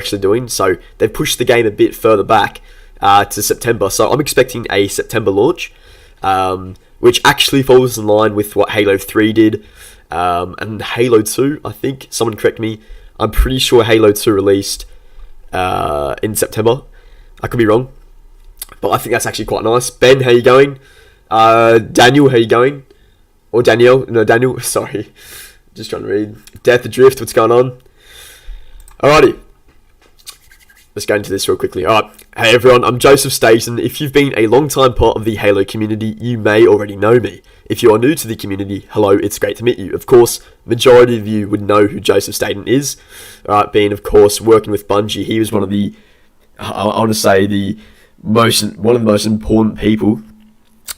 actually doing. So they've pushed the game a bit further back to September. So I'm expecting a September launch, which actually falls in line with what Halo 3 did. And Halo 2, I think, someone correct me, I'm pretty sure Halo 2 released in September. I could be wrong, but I think that's actually quite nice. Ben, how you going? Daniel, how you going? Or Danielle? No, Daniel, sorry. Just trying to read. Death Adrift, what's going on? Alrighty. Let's go into this real quickly. Alright, hey everyone, I'm Joseph Staten. If you've been a long-time part of the Halo community, you may already know me. If you are new to the community, hello, it's great to meet you. Of course, majority of you would know who Joseph Staten is. Alright, being, of course, working with Bungie, he was one of the, I want to say, one of the most important people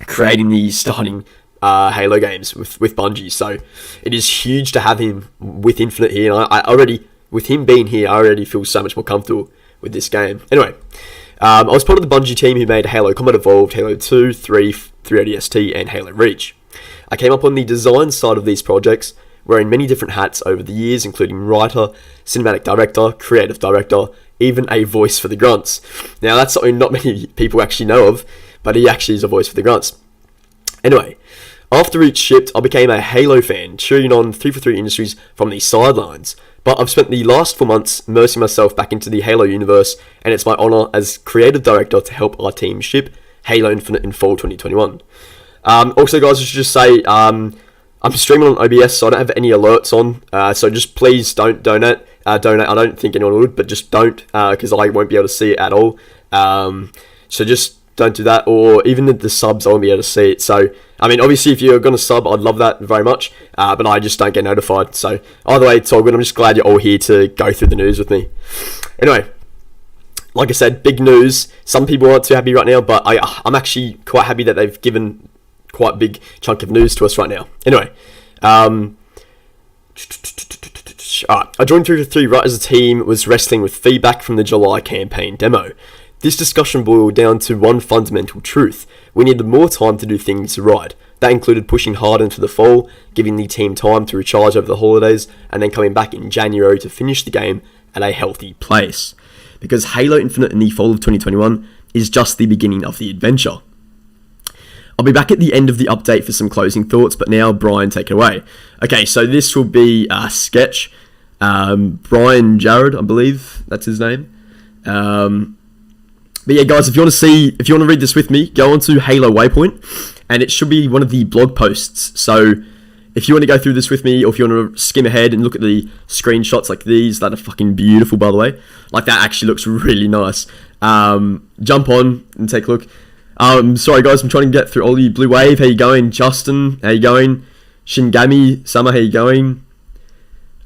creating the starting Halo games with Bungie. So it is huge to have him with Infinite here, and I already, with him being here, I already feel so much more comfortable with this game. Anyway, I was part of the Bungie team who made Halo Combat Evolved, Halo 2, 3, 3ODST, and Halo Reach. I came up on the design side of these projects, wearing many different hats over the years, including writer, cinematic director, creative director, even a voice for the grunts. Now, that's something not many people actually know of, but he actually is a voice for the grunts. Anyway, after Reach shipped, I became a Halo fan, cheering on 343 Industries from the sidelines. But I've spent the last 4 months immersing myself back into the Halo universe, and it's my honour as creative director to help our team ship Halo Infinite in fall 2021. Also, guys, I should just say, I'm streaming on OBS, so I don't have any alerts on, so just please don't donate. I don't think anyone would, but just don't, because I won't be able to see it at all. So just don't do that, or even the subs, I won't be able to see it. So, I mean, obviously, if you're going to sub, I'd love that very much, but I just don't get notified. So, either way, it's all good. I'm just glad you're all here to go through the news with me. Anyway, like I said, big news. Some people aren't too happy right now, but I'm actually quite happy that they've given quite a big chunk of news to us right now. Anyway, alright, I joined 343 right as the team was wrestling with feedback from the July campaign demo. This discussion boiled down to one fundamental truth. We needed more time to do things right. That included pushing hard into the fall, giving the team time to recharge over the holidays, and then coming back in January to finish the game at a healthy place. Because Halo Infinite in the fall of 2021 is just the beginning of the adventure. I'll be back at the end of the update for some closing thoughts, but now, Brian, take it away. Okay, so this will be a sketch. Brian Jared, I believe that's his name. But yeah, guys, if you want to read this with me, go on to Halo Waypoint, and it should be one of the blog posts. So if you want to go through this with me, or if you want to skim ahead and look at the screenshots like these, that are fucking beautiful, by the way. Like, that actually looks really nice. Jump on and take a look. Sorry guys, I'm trying to get through all you. Blue Wave, how you going? Justin, how you going? Shingami, Summer, how you going?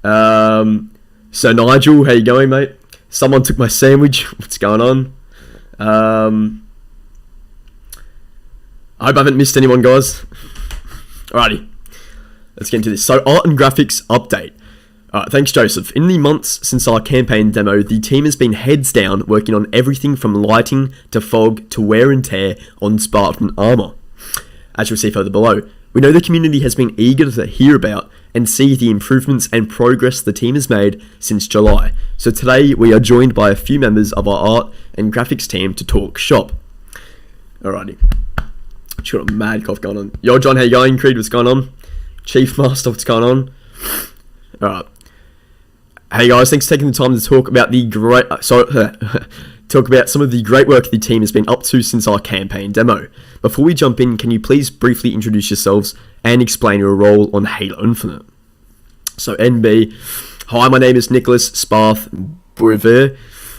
So Nigel, how you going, mate? Someone took my sandwich. What's going on? I hope I haven't missed anyone, guys. Alrighty, let's get into this. So, art and graphics update. Thanks, Joseph. In the months since our campaign demo, the team has been heads down working on everything from lighting to fog to wear and tear on Spartan armor. As you'll see further below, we know the community has been eager to hear about and see the improvements and progress the team has made since July. So today we are joined by a few members of our art and graphics team to talk shop. Alrighty. Just got a mad cough going on. Yo, John, how you going? Creed, what's going on? Chief Master, what's going on? Alright. Hey guys, thanks for taking the time to talk about talk about some of the great work the team has been up to since our campaign demo. Before we jump in, can you please briefly introduce yourselves and explain your role on Halo Infinite? So NB, hi, my name is Nicholas Sparth Brever,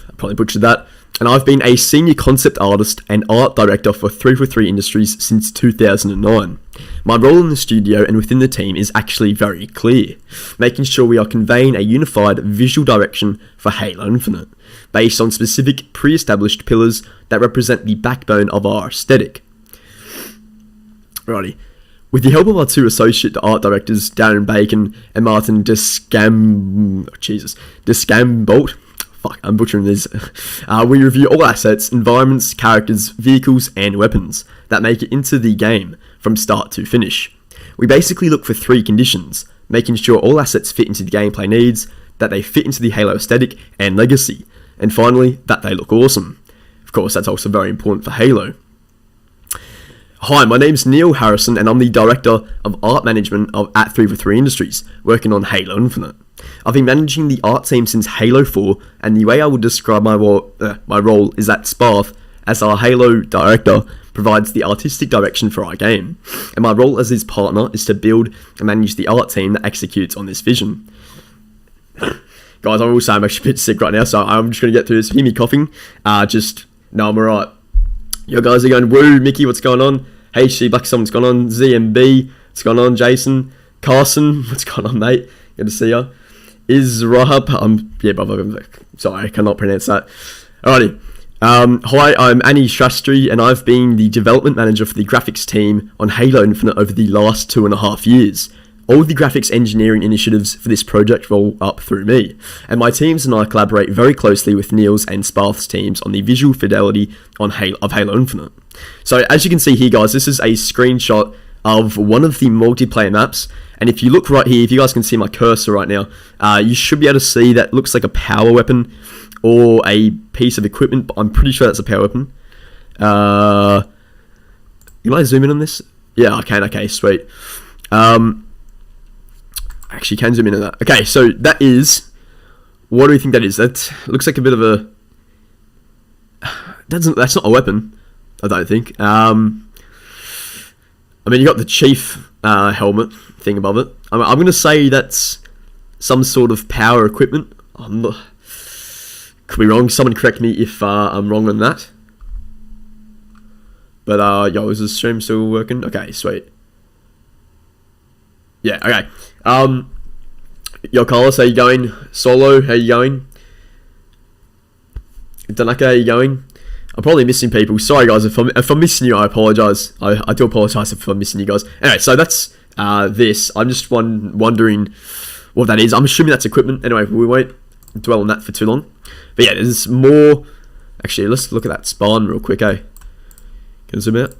I probably butchered that, and I've been a senior concept artist and art director for 343 Industries since 2009. My role in the studio and within the team is actually very clear, making sure we are conveying a unified visual direction for Halo Infinite, based on specific pre-established pillars that represent the backbone of our aesthetic. Alrighty. With the help of our two associate art directors, Darren Bacon and Martin Descambolt, I'm butchering this. We review all assets, environments, characters, vehicles, and weapons that make it into the game from start to finish. We basically look for three conditions: making sure all assets fit into the gameplay needs, that they fit into the Halo aesthetic and legacy, and finally, that they look awesome. Of course, that's also very important for Halo. Hi, my name's Neil Harrison, and I'm the Director of Art Management at 343 Industries, working on Halo Infinite. I've been managing the art team since Halo 4, and the way I would describe my role is that Sparth, as our Halo Director, provides the artistic direction for our game, and my role as his partner is to build and manage the art team that executes on this vision. Guys, I will say I'm actually a bit sick right now, so I'm just going to get through this. If you hear me coughing, no, I'm alright. Yo guys are going, woo, Mickey, what's going on? Hey, Black, what's going on? ZMB, what's going on? Jason, Carson, what's going on, mate? Good to see ya. Is Rahab, yeah, brother, sorry, I cannot pronounce that. Alrighty. Hi, I'm Annie Shastri, and I've been the development manager for the graphics team on Halo Infinite over the last 2.5 years. All of the graphics engineering initiatives for this project roll up through me, and my teams and I collaborate very closely with Neil's and Sparth's teams on the visual fidelity of Halo Infinite. So as you can see here, guys, this is a screenshot of one of the multiplayer maps, and if you look right here, if you guys can see my cursor right now, you should be able to see that looks like a power weapon or a piece of equipment, but I'm pretty sure that's a power weapon. Can I zoom in on this? Yeah, I can. Okay, sweet. Actually, can zoom in on that. Okay, so that is... What do we think that is? That looks like a bit of a... That's not a weapon, I don't think. I mean, you got the chief helmet thing above it. I'm going to say that's some sort of power equipment. Could be wrong. Someone correct me if I'm wrong on that. But, yo, is the stream still working? Okay, sweet. Yeah, okay. Yo, Carlos, how you going? Solo, how you going? Danaka, how you going? I'm probably missing people. Sorry, guys, if I'm missing you, I apologise. I do apologise if I'm missing you guys. Anyway, so that's this. I'm just wondering what that is. I'm assuming that's equipment. Anyway, we won't dwell on that for too long. But yeah, there's more. Actually, let's look at that spawn real quick, eh? Can I zoom out?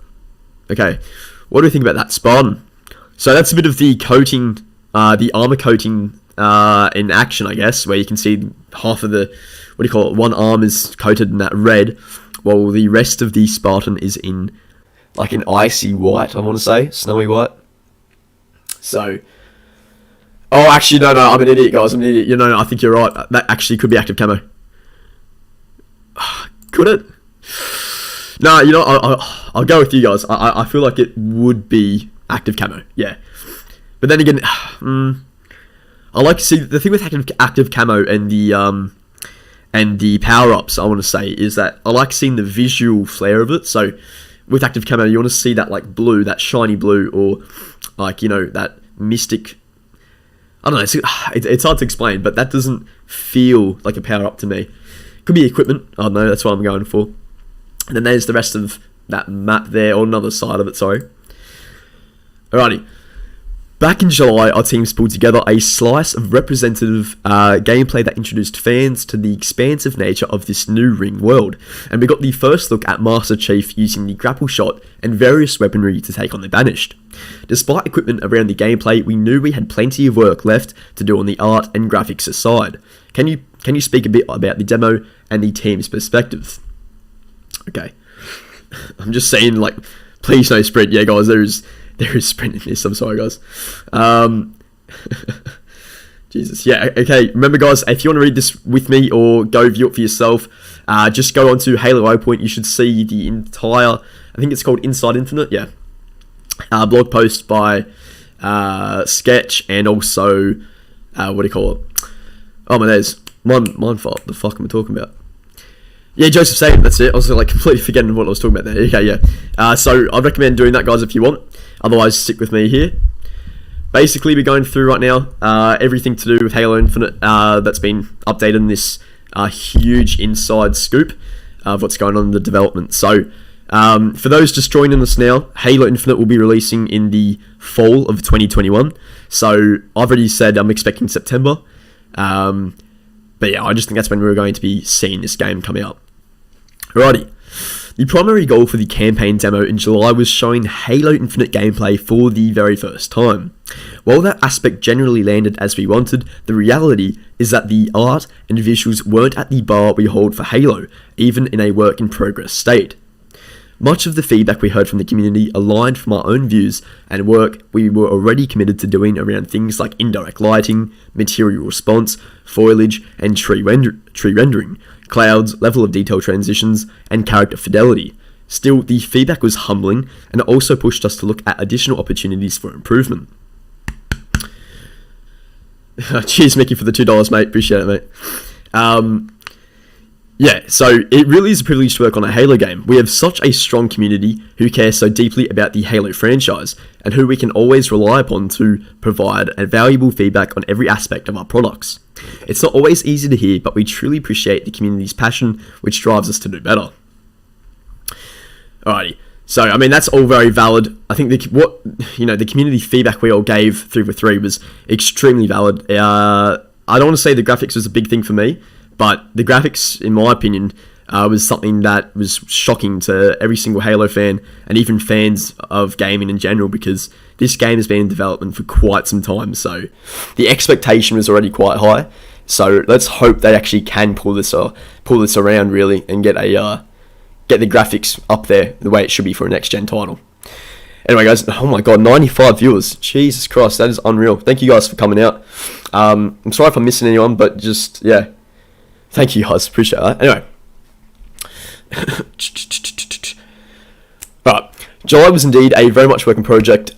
Okay, what do we think about that spawn? So that's a bit of the coating, the armor coating in action, I guess, where you can see half of the, what do you call it, one arm is coated in that red, while the rest of the Spartan is in, like, an icy white, I want to say, snowy white. So, oh, actually, no, I'm an idiot, guys, I'm an idiot. No, I think you're right. That actually could be active camo. Could it? No, you know, I'll go with you guys. I feel like it would be active camo, yeah. But then again, I like to see the thing with active camo and the power ups. I want to say is that I like seeing the visual flair of it. So with active camo, you want to see that like blue, that shiny blue, or like, you know, that mystic. I don't know. It's hard to explain, but that doesn't feel like a power up to me. Could be equipment. I don't know. That's what I'm going for. And then there's the rest of that map there, or another side of it. Sorry. Alrighty. Back in July, our teams pulled together a slice of representative gameplay that introduced fans to the expansive nature of this new ring world, and we got the first look at Master Chief using the grapple shot and various weaponry to take on the Banished. Despite equipment around the gameplay, we knew we had plenty of work left to do on the art and graphics aside. Can you speak a bit about the demo and the team's perspective? Okay. I'm just saying, like, please no sprint. Yeah, guys, there is sprint in this. I'm sorry, guys. Jesus. Yeah, okay. Remember, guys, if you want to read this with me or go view it for yourself, just go onto Halo O Point. You should see the entire, I think it's called Inside Infinite, yeah. Blog post by Sketch and also, what do you call it? Oh, my days. Mind fault. The fuck am I talking about? Yeah, Joseph Staten, that's it. I was like completely forgetting what I was talking about there. Okay, yeah. So I'd recommend doing that, guys, if you want. Otherwise, stick with me here. Basically, we're going through right now everything to do with Halo Infinite that's been updated in this huge inside scoop of what's going on in the development. So, for those just joining us now, Halo Infinite will be releasing in the fall of 2021. So, I've already said I'm expecting September. But yeah, I just think that's when we're going to be seeing this game come out. Alrighty. The primary goal for the campaign demo in July was showing Halo Infinite gameplay for the very first time. While that aspect generally landed as we wanted, the reality is that the art and visuals weren't at the bar we hold for Halo, even in a work-in-progress state. Much of the feedback we heard from the community aligned from our own views and work we were already committed to doing around things like indirect lighting, material response, foliage, and tree rendering, clouds, level of detail transitions, and character fidelity. Still, the feedback was humbling, and it also pushed us to look at additional opportunities for improvement. Cheers, Mickey, for the $2, mate. Appreciate it, mate. Yeah, so it really is a privilege to work on a Halo game. We have such a strong community who care so deeply about the Halo franchise, and who we can always rely upon to provide a valuable feedback on every aspect of our products. It's not always easy to hear, but we truly appreciate the community's passion, which drives us to do better. Alrighty, so I mean that's all very valid. I think the community feedback we all gave 3 for 3 was extremely valid. I don't want to say the graphics was a big thing for me, but the graphics, in my opinion, was something that was shocking to every single Halo fan, and even fans of gaming in general, because this game has been in development for quite some time, so the expectation was already quite high. So let's hope they actually can pull this around really, and get the graphics up there the way it should be for a next gen title. Anyway, guys, oh my god, 95 viewers. Jesus Christ, that is unreal. Thank you guys for coming out. I'm sorry if I'm missing anyone, but just, yeah. Thank you guys, appreciate that. Anyway. Alright. July was indeed a very much work in progress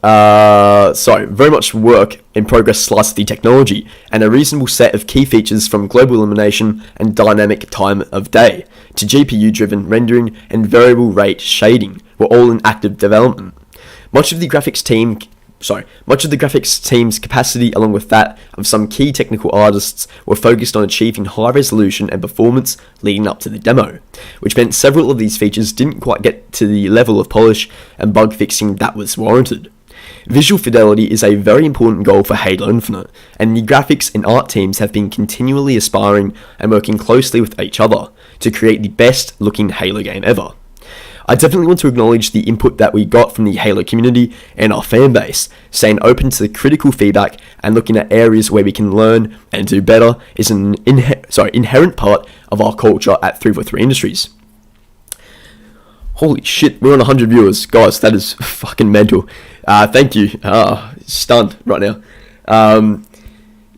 slice of the technology, and a reasonable set of key features from global illumination and dynamic time of day to GPU-driven rendering and variable rate shading were all in active development. Much of the graphics team's capacity, along with that of some key technical artists, were focused on achieving high resolution and performance leading up to the demo, which meant several of these features didn't quite get to the level of polish and bug fixing that was warranted. Visual fidelity is a very important goal for Halo Infinite, and the graphics and art teams have been continually aspiring and working closely with each other to create the best looking Halo game ever. I definitely want to acknowledge the input that we got from the Halo community and our fan base. Staying open to the critical feedback and looking at areas where we can learn and do better is an inherent part of our culture at 3 for 3 Industries. Holy shit, we're on 100 viewers. Guys, that is fucking mental. Thank you. Stunned right now.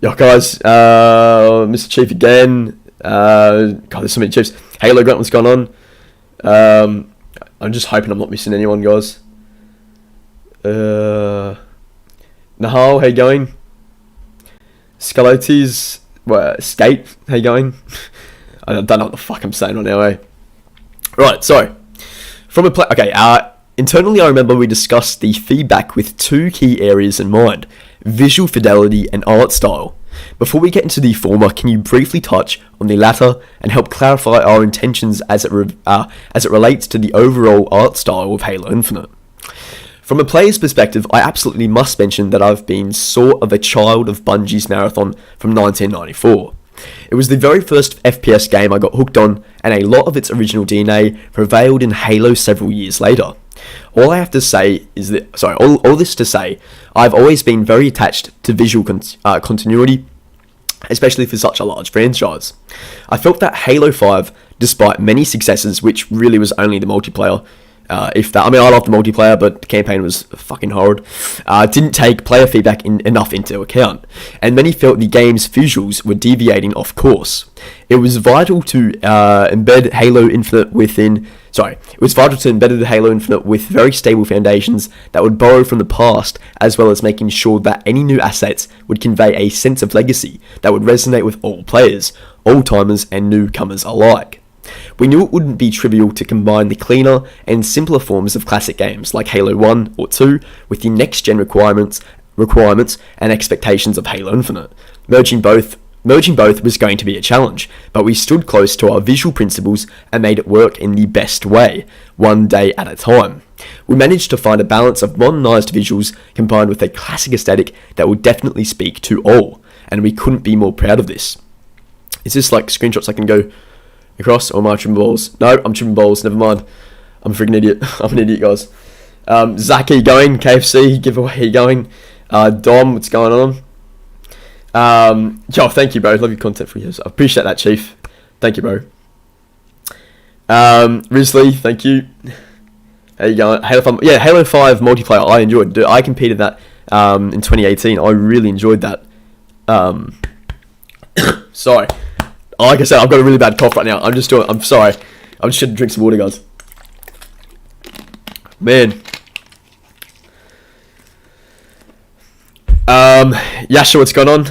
Yo, guys, Mr. Chief again. God, there's so many chiefs. Halo Grunt, what's going on? I'm just hoping I'm not missing anyone, guys. Nahal, how you going? Skeletes, Skate, how you going? I don't know what the fuck I'm saying right now, eh? Right, so, internally I remember we discussed the feedback with 2 key areas in mind: visual fidelity and art style. Before we get into the former, can you briefly touch on the latter and help clarify our intentions as it relates to the overall art style of Halo Infinite? From a player's perspective, I absolutely must mention that I've been sort of a child of Bungie's Marathon from 1994. It was the very first FPS game I got hooked on, and a lot of its original DNA prevailed in Halo several years later. All this to say, I've always been very attached to visual continuity, especially for such a large franchise. I felt that Halo 5, despite many successes, which really was only the multiplayer, I love the multiplayer, but the campaign was fucking horrid, didn't take player feedback enough into account, and many felt the game's visuals were deviating off course. It was vital to embed Halo Infinite the Halo Infinite with very stable foundations that would borrow from the past, as well as making sure that any new assets would convey a sense of legacy that would resonate with all players, old-timers and newcomers alike. We knew it wouldn't be trivial to combine the cleaner and simpler forms of classic games like Halo 1 or 2 with the next-gen requirements and expectations of Halo Infinite. Merging both was going to be a challenge, but we stood close to our visual principles and made it work in the best way, one day at a time. We managed to find a balance of modernised visuals combined with a classic aesthetic that will definitely speak to all, and we couldn't be more proud of this. Is this like screenshots I can go across, or am I tripping balls? No, I'm tripping balls. Never mind. I'm a freaking idiot. I'm an idiot, guys. Zach, how you going? KFC giveaway, how you going? Dom, what's going on? Yo, thank you, bro. Love your content for years. I appreciate that, Chief. Thank you, bro. Risley, thank you. How you going? Halo 5 multiplayer. I enjoyed it. I competed that in 2018. I really enjoyed that. Sorry. Like I said, I've got a really bad cough right now. I'm sorry. I'm just gonna drink some water, guys. Man. Yasha, what's going on?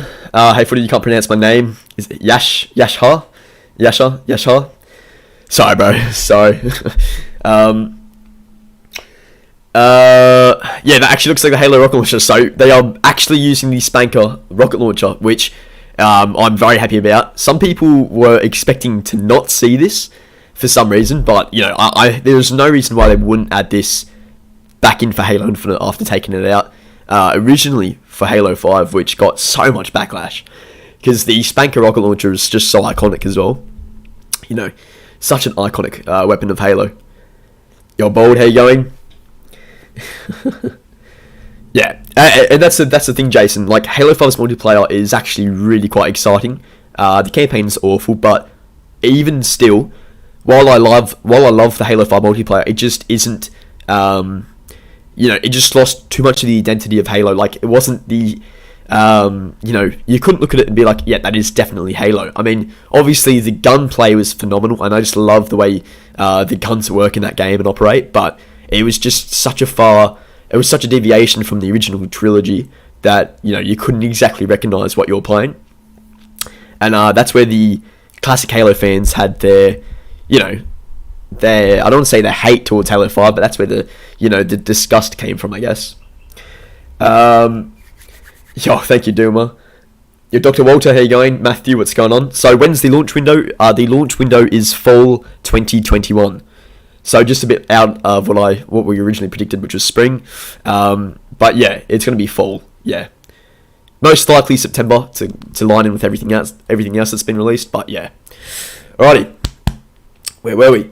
Hey, Footy, you can't pronounce my name. Is it Yasha? Sorry, bro. Sorry. Yeah, that actually looks like the Halo rocket launcher. So they are actually using the Spanker rocket launcher, which I'm very happy about. Some people were expecting to not see this for some reason, but you know, there's no reason why they wouldn't add this back in for Halo Infinite after taking it out originally for Halo 5, which got so much backlash because the Spanker rocket launcher is just so iconic as well. You know, such an iconic weapon of Halo. Yo, Bold, how you going? Yeah, and that's the thing, Jason. Like, Halo 5's multiplayer is actually really quite exciting. The campaign's awful, but even still, while I love the Halo 5 multiplayer, it just isn't. It just lost too much of the identity of Halo. Like, it wasn't the. You couldn't look at it and be like, yeah, that is definitely Halo. I mean, obviously the gunplay was phenomenal, and I just love the way the guns work in that game and operate. But it was just such a deviation from the original trilogy that, you know, you couldn't exactly recognize what you're playing. And that's where the classic Halo fans had their, I don't want to say their hate towards Halo 5, but that's where the disgust came from, I guess. Thank you, Duma. Yo, Dr. Walter, how you going? Matthew, what's going on? So when's the launch window? The launch window is fall 2021. So just a bit out of what we originally predicted, which was spring. But yeah, it's going to be fall. Yeah, most likely September to line in with everything else that's been released. But yeah, alrighty. Where were we?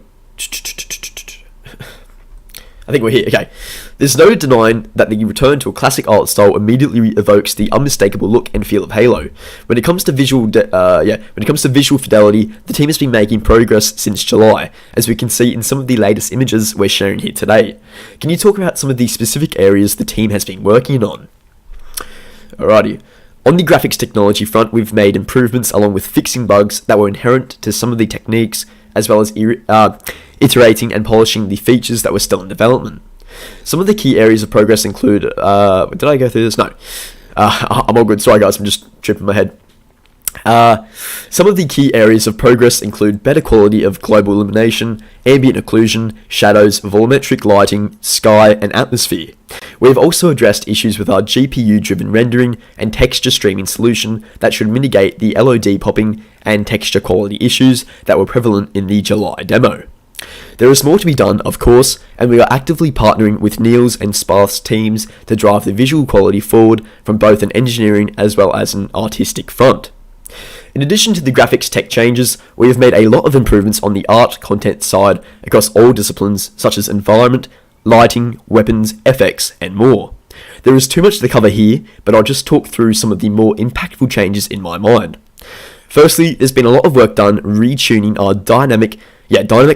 I think we're here. Okay. There's no denying that the return to a classic art style immediately evokes the unmistakable look and feel of Halo. When it comes to visual fidelity, the team has been making progress since July, as we can see in some of the latest images we're sharing here today. Can you talk about some of the specific areas the team has been working on? Alrighty. On the graphics technology front, we've made improvements along with fixing bugs that were inherent to some of the techniques, as well as iterating and polishing the features that were still in development. Some of the key areas of progress include... did I go through this? No. I'm all good. Sorry, guys. I'm just tripping my head. Some of the key areas of progress include better quality of global illumination, ambient occlusion, shadows, volumetric lighting, sky, and atmosphere. We've also addressed issues with our GPU-driven rendering and texture streaming solution that should mitigate the LOD popping and texture quality issues that were prevalent in the July demo. There is more to be done, of course, and we are actively partnering with Neil's and Sparth's teams to drive the visual quality forward from both an engineering as well as an artistic front. In addition to the graphics tech changes, we have made a lot of improvements on the art content side across all disciplines such as environment, lighting, weapons, FX, and more. There is too much to cover here, but I'll just talk through some of the more impactful changes in my mind. Firstly, there's been a lot of work done retuning our dynamic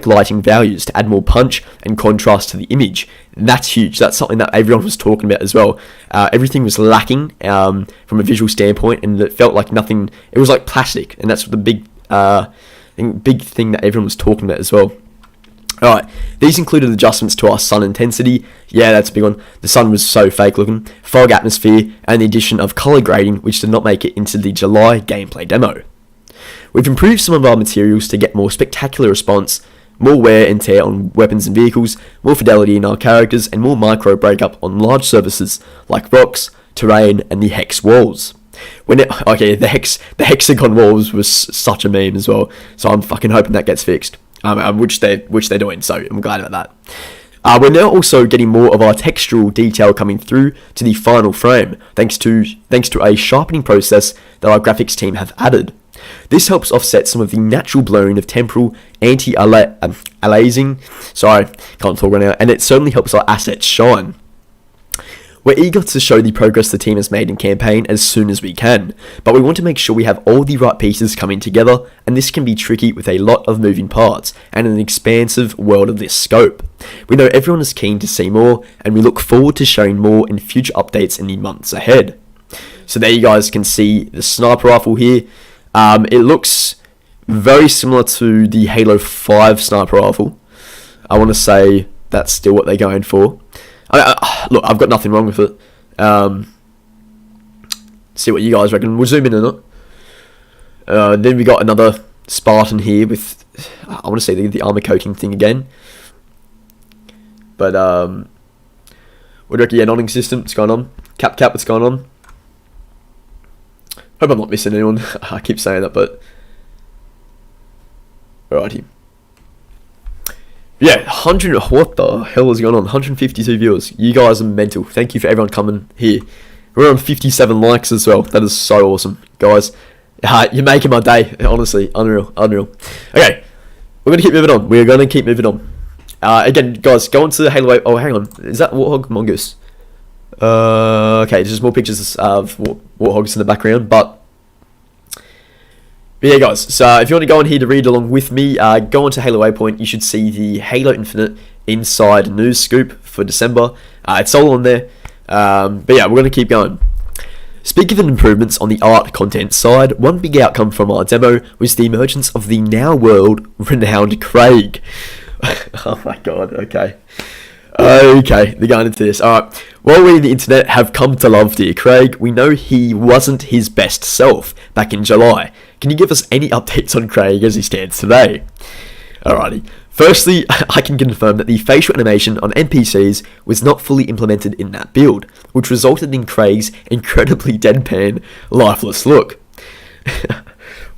lighting values to add more punch and contrast to the image. And that's huge. That's something that everyone was talking about as well. Everything was lacking from a visual standpoint, and it felt like nothing. It was like plastic, and that's the big thing that everyone was talking about as well. Alright, these included adjustments to our sun intensity. Yeah, that's a big one. The sun was so fake looking. Fog atmosphere, and the addition of color grading, which did not make it into the July gameplay demo. We've improved some of our materials to get more spectacular response, more wear and tear on weapons and vehicles, more fidelity in our characters, and more micro breakup on large surfaces like rocks, terrain, and the hex walls. The hexagon walls was such a meme as well, so I'm fucking hoping that gets fixed. Which they're doing, so I'm glad about that. We're now also getting more of our textural detail coming through to the final frame, thanks to a sharpening process that our graphics team have added. This helps offset some of the natural blurring of temporal anti-aliasing, sorry, can't talk right now, and it certainly helps our assets shine. We're eager to show the progress the team has made in campaign as soon as we can, but we want to make sure we have all the right pieces coming together, and this can be tricky with a lot of moving parts and an expansive world of this scope. We know everyone is keen to see more, and we look forward to sharing more in future updates in the months ahead. So there you guys can see the sniper rifle here. It looks very similar to the Halo 5 sniper rifle. I want to say that's still what they're going for. Look, I've got nothing wrong with it. See what you guys reckon. We'll zoom in on it. Then we got another Spartan here with, I want to say the armor coating thing again. But, what do you reckon? Yeah, non-existent, what's going on? Cap, what's going on? Hope I'm not missing anyone. I keep saying that, but... Alrighty. Yeah, what the hell is going on? 152 viewers. You guys are mental. Thank you for everyone coming here. We're on 57 likes as well. That is so awesome, guys. You're making my day. Honestly, unreal. Okay, we're going to keep moving on. Again, guys, go on to Halo 8. Oh, hang on. Is that Warthog Mongoose? Okay, there's just more pictures of Warthogs in the background, but yeah, guys, so if you want to go on here to read along with me, go on to Halo Waypoint. You should see the Halo Infinite Inside News Scoop for December. It's all on there. But yeah, we're going to keep going. Speaking of improvements on the art content side, one big outcome from our demo was the emergence of the now world-renowned Craig. Oh my god, okay. Okay, they're going into this. Alright, while we in the internet have come to love dear Craig, we know he wasn't his best self back in July. Can you give us any updates on Craig as he stands today? Alrighty. Firstly, I can confirm that the facial animation on NPCs was not fully implemented in that build, which resulted in Craig's incredibly deadpan, lifeless look.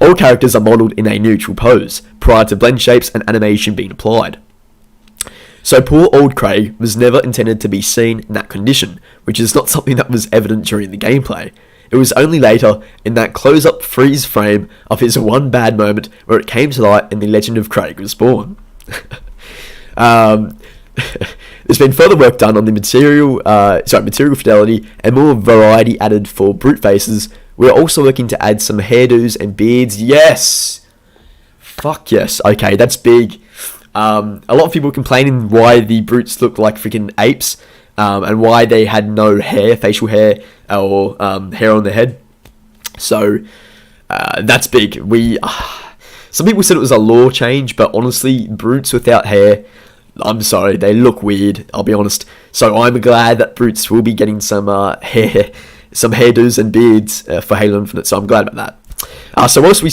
All characters are modelled in a neutral pose, prior to blend shapes and animation being applied. So poor old Craig was never intended to be seen in that condition, which is not something that was evident during the gameplay. It was only later, in that close-up freeze frame of his one bad moment, where it came to light and the legend of Craig was born. There's been further work done on the material fidelity and more variety added for brute faces. We're also looking to add some hairdos and beards. Yes! Fuck yes. Okay, that's big. A lot of people complaining why the brutes look like freaking apes, and why they had no hair, facial hair, or hair on their head. So, that's big. Some people said it was a lore change, but honestly, brutes without hair, I'm sorry, they look weird, I'll be honest. So I'm glad that brutes will be getting some hairdos and beards for Halo Infinite, so I'm glad about that. So whilst we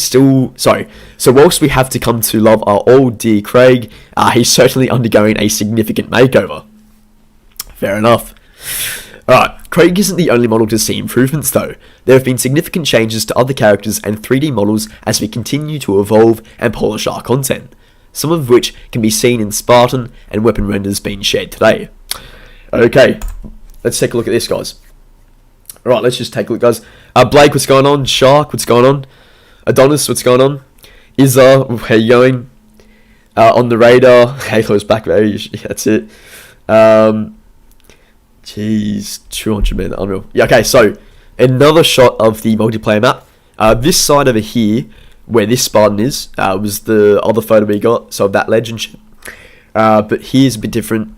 have to come to love our old dear Craig, he's certainly undergoing a significant makeover. Fair enough. Alright, Craig isn't the only model to see improvements though. There have been significant changes to other characters and 3D models as we continue to evolve and polish our content, some of which can be seen in Spartan and weapon renders being shared today. Okay, let's take a look at this, guys. Alright, let's just take a look, guys. Blake, what's going on? Shark, what's going on? Adonis, what's going on? Izza, how you going? On the radar, Halo's back, baby. That's it. Jeez, 200 men, unreal. Yeah, okay, so another shot of the multiplayer map. This side over here, where this Spartan is, was the other photo we got, so that legend. But here's a bit different.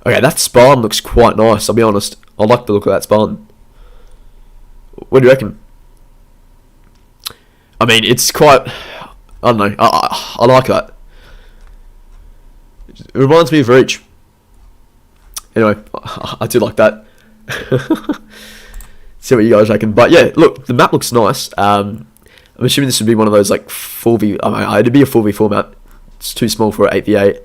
Okay, that Spartan looks quite nice, I'll be honest. I like the look of that Spartan. What do you reckon? I mean, it's quite... I don't know, I like that. It reminds me of Reach. Anyway, I do like that. See what you guys reckon. But yeah, look, the map looks nice. I'm assuming this would be one of those like 4v... I mean, it'd be a 4v4 map. It's too small for an 8v8.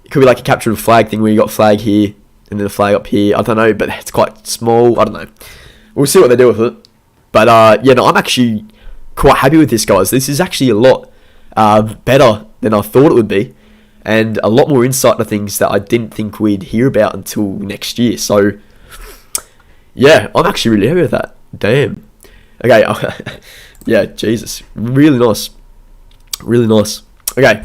It could be like a capture of flag thing where you got flag here and then a flag up here. I don't know, but it's quite small. I don't know. We'll see what they do with it. But yeah, no, I'm actually quite happy with this, guys. This is actually a lot better than I thought it would be. And a lot more insight to things that I didn't think we'd hear about until next year. So, yeah, I'm actually really happy with that. Damn. Okay, yeah, Jesus, really nice. Okay.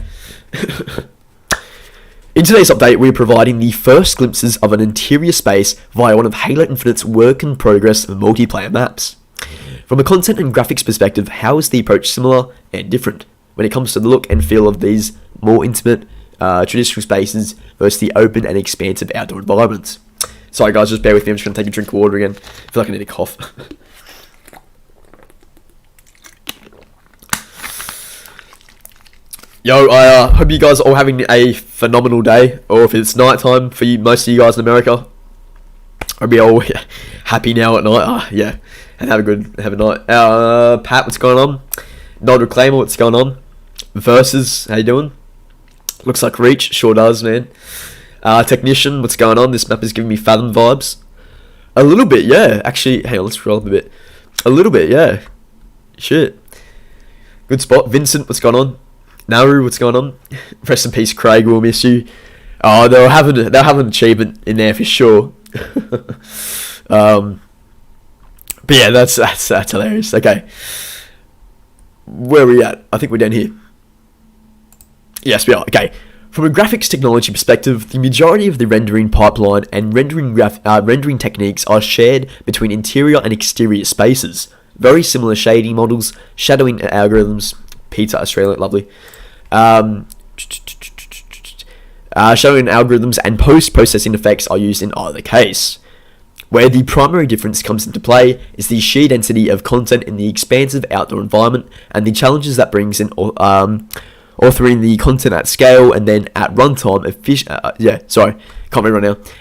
In today's update, we're providing the first glimpses of an interior space via one of Halo Infinite's work-in-progress multiplayer maps. From a content and graphics perspective, how is the approach similar and different when it comes to the look and feel of these more intimate, traditional spaces versus the open and expansive outdoor environments? Sorry guys, just bear with me, I'm just going to take a drink of water again. I feel like I need a cough. Yo, I hope you guys are all having a phenomenal day, or if it's nighttime for you, most of you guys in America, I'll be all happy now at night. Yeah, and have a night. Pat, what's going on? Nod Reclaimer, what's going on? Versus, how you doing? Looks like Reach, sure does, man. Technician, what's going on? This map is giving me Fathom vibes. A little bit, yeah. Actually, hang on, let's scroll up a bit. A little bit, yeah. Shit. Good spot. Vincent, what's going on? Nauru, what's going on? Rest in peace, Craig, we'll miss you. Oh, they'll have an achievement in there for sure. But yeah, that's hilarious. Okay. Where are we at? I think we're down here. Yes, we are. Okay. From a graphics technology perspective, the majority of the rendering pipeline and rendering techniques are shared between interior and exterior spaces. Very similar shading models, shadowing algorithms, Peter Australia, lovely. Showing algorithms and post-processing effects are used in either case. Where the primary difference comes into play is the sheer density of content in the expansive outdoor environment and the challenges that brings in authoring the content at scale and then at runtime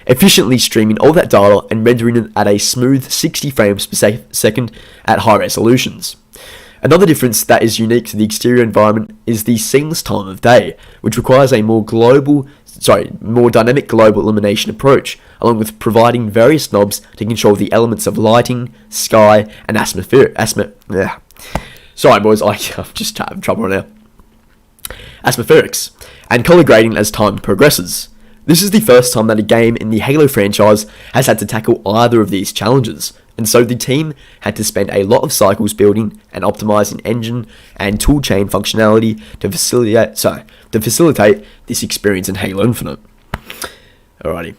efficiently streaming all that data and rendering it at a smooth 60 frames per second at high resolutions. Another difference that is unique to the exterior environment is the seamless time of day, which requires a more dynamic global illumination approach, along with providing various knobs to control the elements of lighting, sky, and Sorry boys, I'm just having trouble right now. Atmospherics, and color grading as time progresses. This is the first time that a game in the Halo franchise has had to tackle either of these challenges, and so the team had to spend a lot of cycles building and optimizing engine and toolchain functionality to facilitate this experience in Halo Infinite. Alrighty.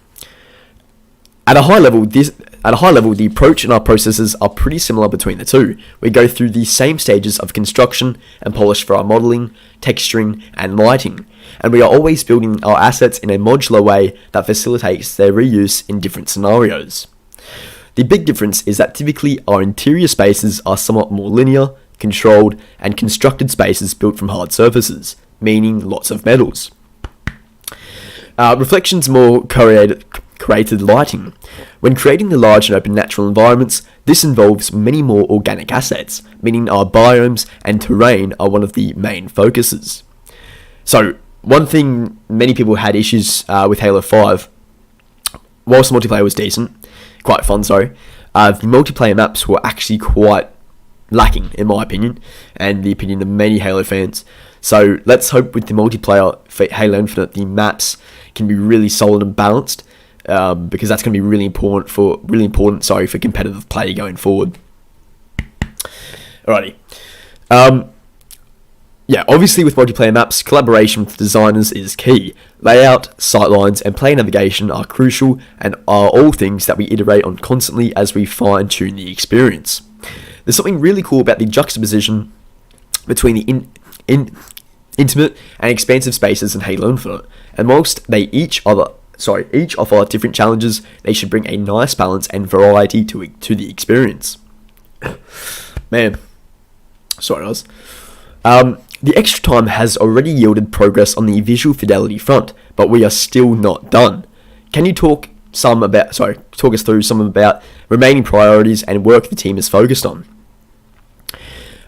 At a high level, the approach and our processes are pretty similar between the two. We go through the same stages of construction and polish for our modeling, texturing, and lighting, and we are always building our assets in a modular way that facilitates their reuse in different scenarios. The big difference is that typically our interior spaces are somewhat more linear, controlled, and constructed spaces built from hard surfaces, meaning lots of metals. Reflections more created lighting. When creating the large and open natural environments, this involves many more organic assets, meaning our biomes and terrain are one of the main focuses. So, one thing many people had issues with Halo 5, whilst the multiplayer was quite fun, the multiplayer maps were actually quite lacking, in my opinion, and the opinion of many Halo fans. So let's hope with the multiplayer for Halo Infinite, the maps can be really solid and balanced, because that's going to be really important for competitive play going forward. Alrighty. Obviously with multiplayer maps, collaboration with designers is key. Layout, sightlines, and player navigation are crucial and are all things that we iterate on constantly as we fine-tune the experience. There's something really cool about the juxtaposition between the intimate and expansive spaces in Halo Infinite, and whilst they each offer different challenges, they should bring a nice balance and variety to the experience. Man, sorry guys. The extra time has already yielded progress on the visual fidelity front, but we are still not done. Can you talk us through some about remaining priorities and work the team is focused on?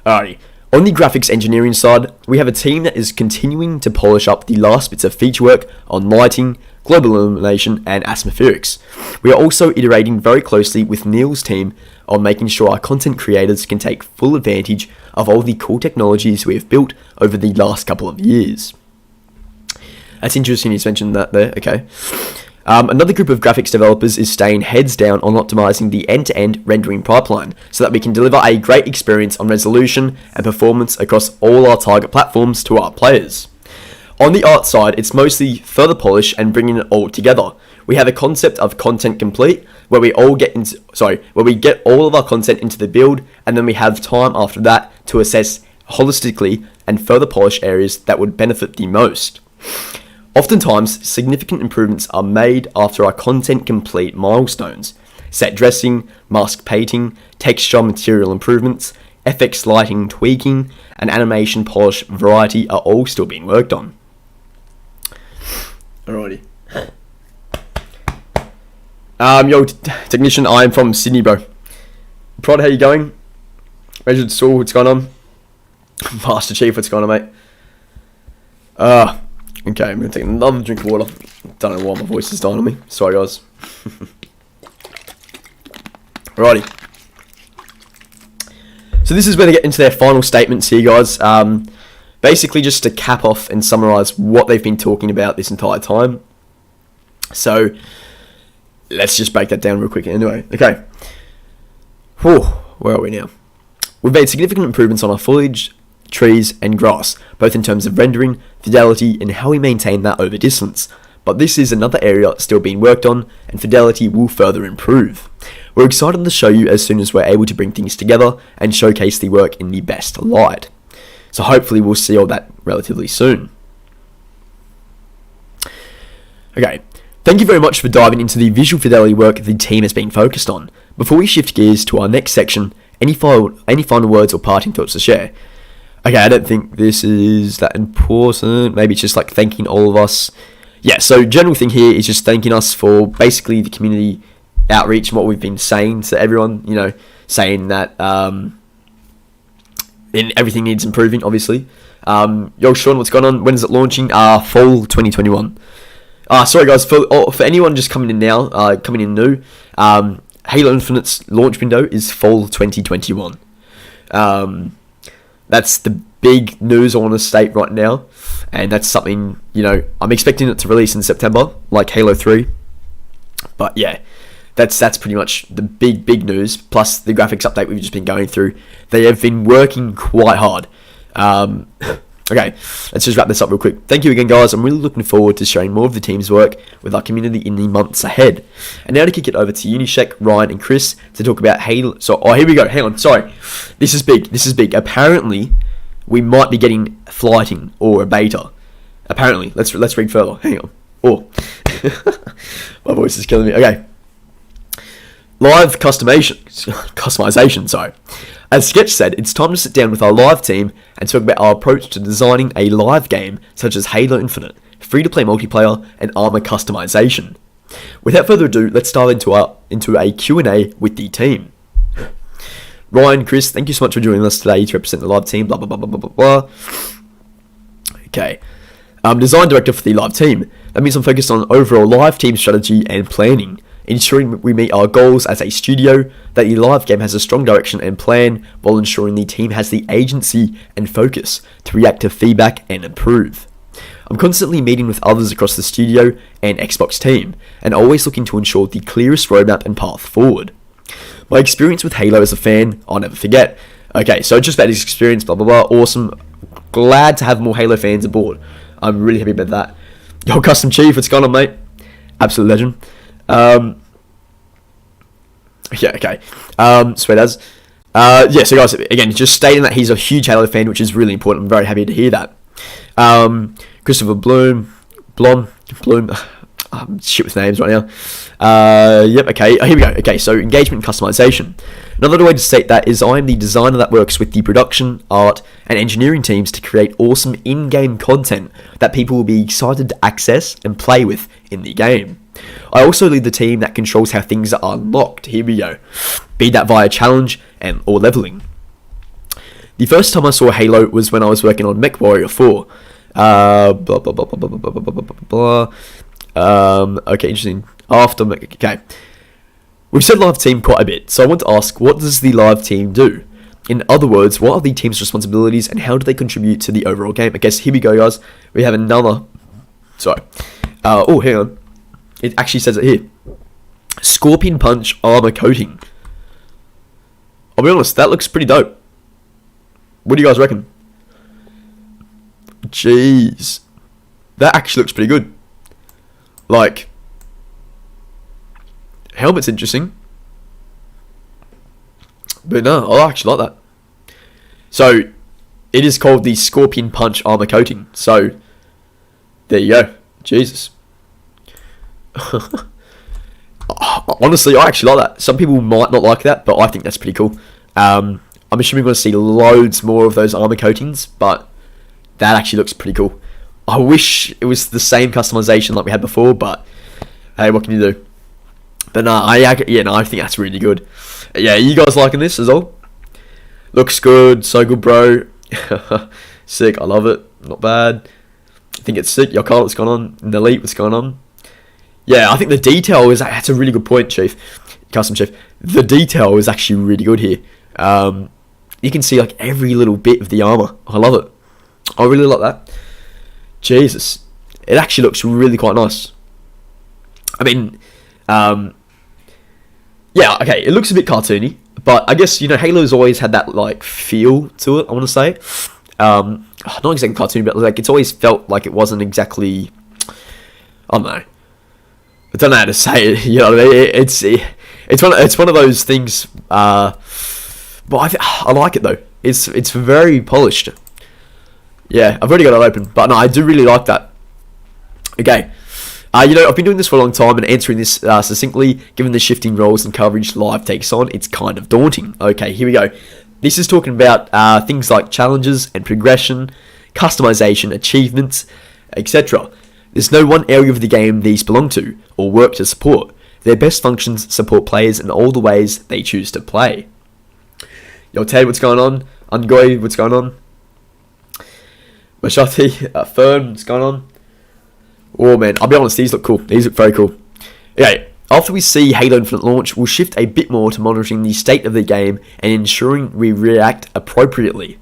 Alrighty. On the graphics engineering side, we have a team that is continuing to polish up the last bits of feature work on lighting, global illumination, and atmospherics. We are also iterating very closely with Neil's team on making sure our content creators can take full advantage of all the cool technologies we have built over the last couple of years. That's interesting he's mentioned that there, okay. Another group of graphics developers is staying heads down on optimizing the end-to-end rendering pipeline so that we can deliver a great experience on resolution and performance across all our target platforms to our players. On the art side, it's mostly further polish and bringing it all together. We have a concept of content complete where we get all of our content into the build, and then we have time after that to assess holistically and further polish areas that would benefit the most. Oftentimes, significant improvements are made after our content complete milestones. Set dressing, mask painting, texture material improvements, FX lighting tweaking, and animation polish variety are all still being worked on. Alrighty. Yo, technician, I'm from Sydney, bro. Prod, how you going? Measured Saul, what's going on? Master Chief, what's going on, mate? Okay, I'm going to take another drink of water. Don't know why my voice is dying on me. Sorry, guys. Alrighty. So this is where they get into their final statements here, guys. Basically, just to cap off and summarize what they've been talking about this entire time. So, let's just break that down real quick. Anyway, okay. Whew, where are we now? We've made significant improvements on our foliage, trees, and grass, both in terms of rendering, fidelity, and how we maintain that over distance. But this is another area still being worked on, and fidelity will further improve. We're excited to show you as soon as we're able to bring things together and showcase the work in the best light. So hopefully we'll see all that relatively soon. Okay, thank you very much for diving into the visual fidelity work the team has been focused on. Before we shift gears to our next section, any final words or parting thoughts to share? Okay, I don't think this is that important. Maybe it's just like thanking all of us. Yeah, so general thing here is just thanking us for basically the community outreach and what we've been saying to everyone, you know, saying that everything needs improving, obviously. Yo, Sean, what's going on? When is it launching? Fall 2021. Sorry guys, for anyone just coming in now, coming in new, Halo Infinite's launch window is fall 2021. That's the big news I want to state right now, and that's something, you know, I'm expecting it to release in September, like Halo 3, but yeah, that's pretty much the big news, plus the graphics update we've just been going through. They have been working quite hard. Okay, let's just wrap this up real quick. Thank you again, guys. I'm really looking forward to sharing more of the team's work with our community in the months ahead. And now to kick it over to Unishek, Ryan, and Chris to talk about Halo. Here we go. Hang on. Sorry. This is big. Apparently, we might be getting flighting or a beta. Apparently. Let's read further. Hang on. Oh. My voice is killing me. Okay. Live customization, sorry. As Sketch said, it's time to sit down with our live team and talk about our approach to designing a live game such as Halo Infinite, free-to-play multiplayer, and armor customization. Without further ado, let's dive into a Q&A with the team. Ryan, Chris, thank you so much for joining us today to represent the live team, blah, blah, blah, blah, blah, blah, blah. Okay. Design director for the live team. That means I'm focused on overall live team strategy and planning, ensuring we meet our goals as a studio, that the live game has a strong direction and plan, while ensuring the team has the agency and focus to react to feedback and improve. I'm constantly meeting with others across the studio and Xbox team, and always looking to ensure the clearest roadmap and path forward. My experience with Halo as a fan, I'll never forget. Okay, so just about his experience, blah blah blah, awesome. Glad to have more Halo fans aboard. I'm really happy about that. Yo, Custom Chief, what's going on, mate? Absolute legend. Yeah, okay. Sweet as. Yeah, so guys, again, just stating that he's a huge Halo fan, which is really important. I'm very happy to hear that. Christopher Bloom. I'm shit with names right now. Yep, okay. Here we go. Okay, so engagement and customization. Another way to state that is I am the designer that works with the production, art, and engineering teams to create awesome in-game content that people will be excited to access and play with in the game. I also lead the team that controls how things are unlocked. Here we go. Be that via challenge or leveling. The first time I saw Halo was when I was working on MechWarrior 4. Blah, blah, blah, blah, blah, blah, blah, blah, blah. Okay, interesting. Okay. We've said live team quite a bit, so I want to ask, what does the live team do? In other words, what are the team's responsibilities and how do they contribute to the overall game? I guess here we go, guys. We have another... Sorry. Oh, hang on. it actually says it here. Scorpion Punch armor coating. I'll be honest, that looks pretty dope. What do you guys reckon? Jeez. That actually looks pretty good. Like, helmet's interesting. But no, I actually like that. So, it is called the Scorpion Punch armor coating. So, there you go. Jesus. Honestly, I actually like that. Some people might not like that, but I think that's pretty cool. I'm assuming we're going to see loads more of those armor coatings, but that actually looks pretty cool. I wish it was the same customization like we had before, but hey, what can you do? But no, I think that's really good. Yeah, you guys liking this as well? Looks good, so good, bro. Sick, I love it. Not bad. I think it's sick. Yo, Carl, what's going on? In the Elite, what's going on? Yeah, I think the detail is... That's a really good point, Chief. Custom Chief. The detail is actually really good here. You can see like every little bit of the armor. I love it. I really like that. Jesus. It actually looks really quite nice. I mean... yeah, okay, it looks a bit cartoony. But I guess, Halo's always had that like feel to it, I want to say. Not exactly cartoon, but like it's always felt like it wasn't exactly... I don't know. I don't know how to say it. You know what I mean? It's one of those things. But I like it though. It's very polished. Yeah, I've already got it open, but no, I do really like that. Okay. I've been doing this for a long time, and answering this succinctly, given the shifting roles and coverage live takes on, it's kind of daunting. Okay, here we go. This is talking about things like challenges and progression, customization, achievements, etc. There's no one area of the game these belong to, or work to support. Their best functions support players in all the ways they choose to play. Yo, Ted, what's going on? Ungoy, what's going on? Mashati, Fern, what's going on? Oh man, I'll be honest, these look cool. These look very cool. Okay, after we see Halo Infinite launch, we'll shift a bit more to monitoring the state of the game and ensuring we react appropriately.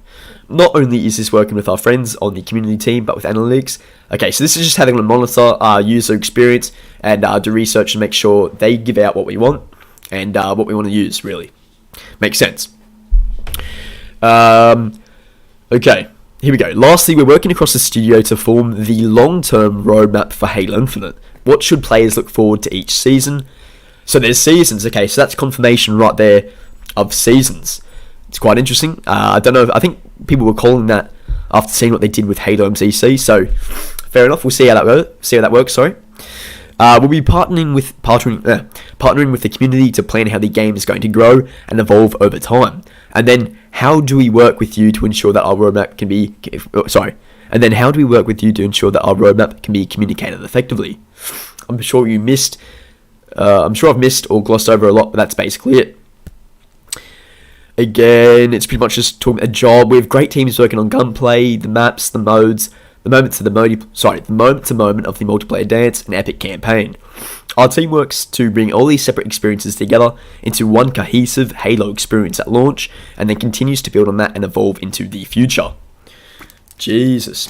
Not only is this working with our friends on the community team, but with analytics. Okay, so this is just having to monitor our user experience and do research and make sure they give out what we want and what we want to use, really. Makes sense. Okay, here we go. Lastly, we're working across the studio to form the long-term roadmap for Halo Infinite. What should players look forward to each season? So there's seasons, okay, so that's confirmation right there of seasons. It's quite interesting. I don't know, I think people were calling that after seeing what they did with Halo MCC, so fair enough, we'll see how that works. We'll be partnering with the community to plan how the game is going to grow and evolve over time. And then how do we work with you to ensure that our roadmap can be communicated effectively? I'm sure I've missed or glossed over a lot, but that's basically it. Again, it's pretty much just talking a job. We have great teams working on gunplay, the maps, the modes, the moment to moment of the multiplayer dance and epic campaign. Our team works to bring all these separate experiences together into one cohesive Halo experience at launch, and then continues to build on that and evolve into the future. Jesus.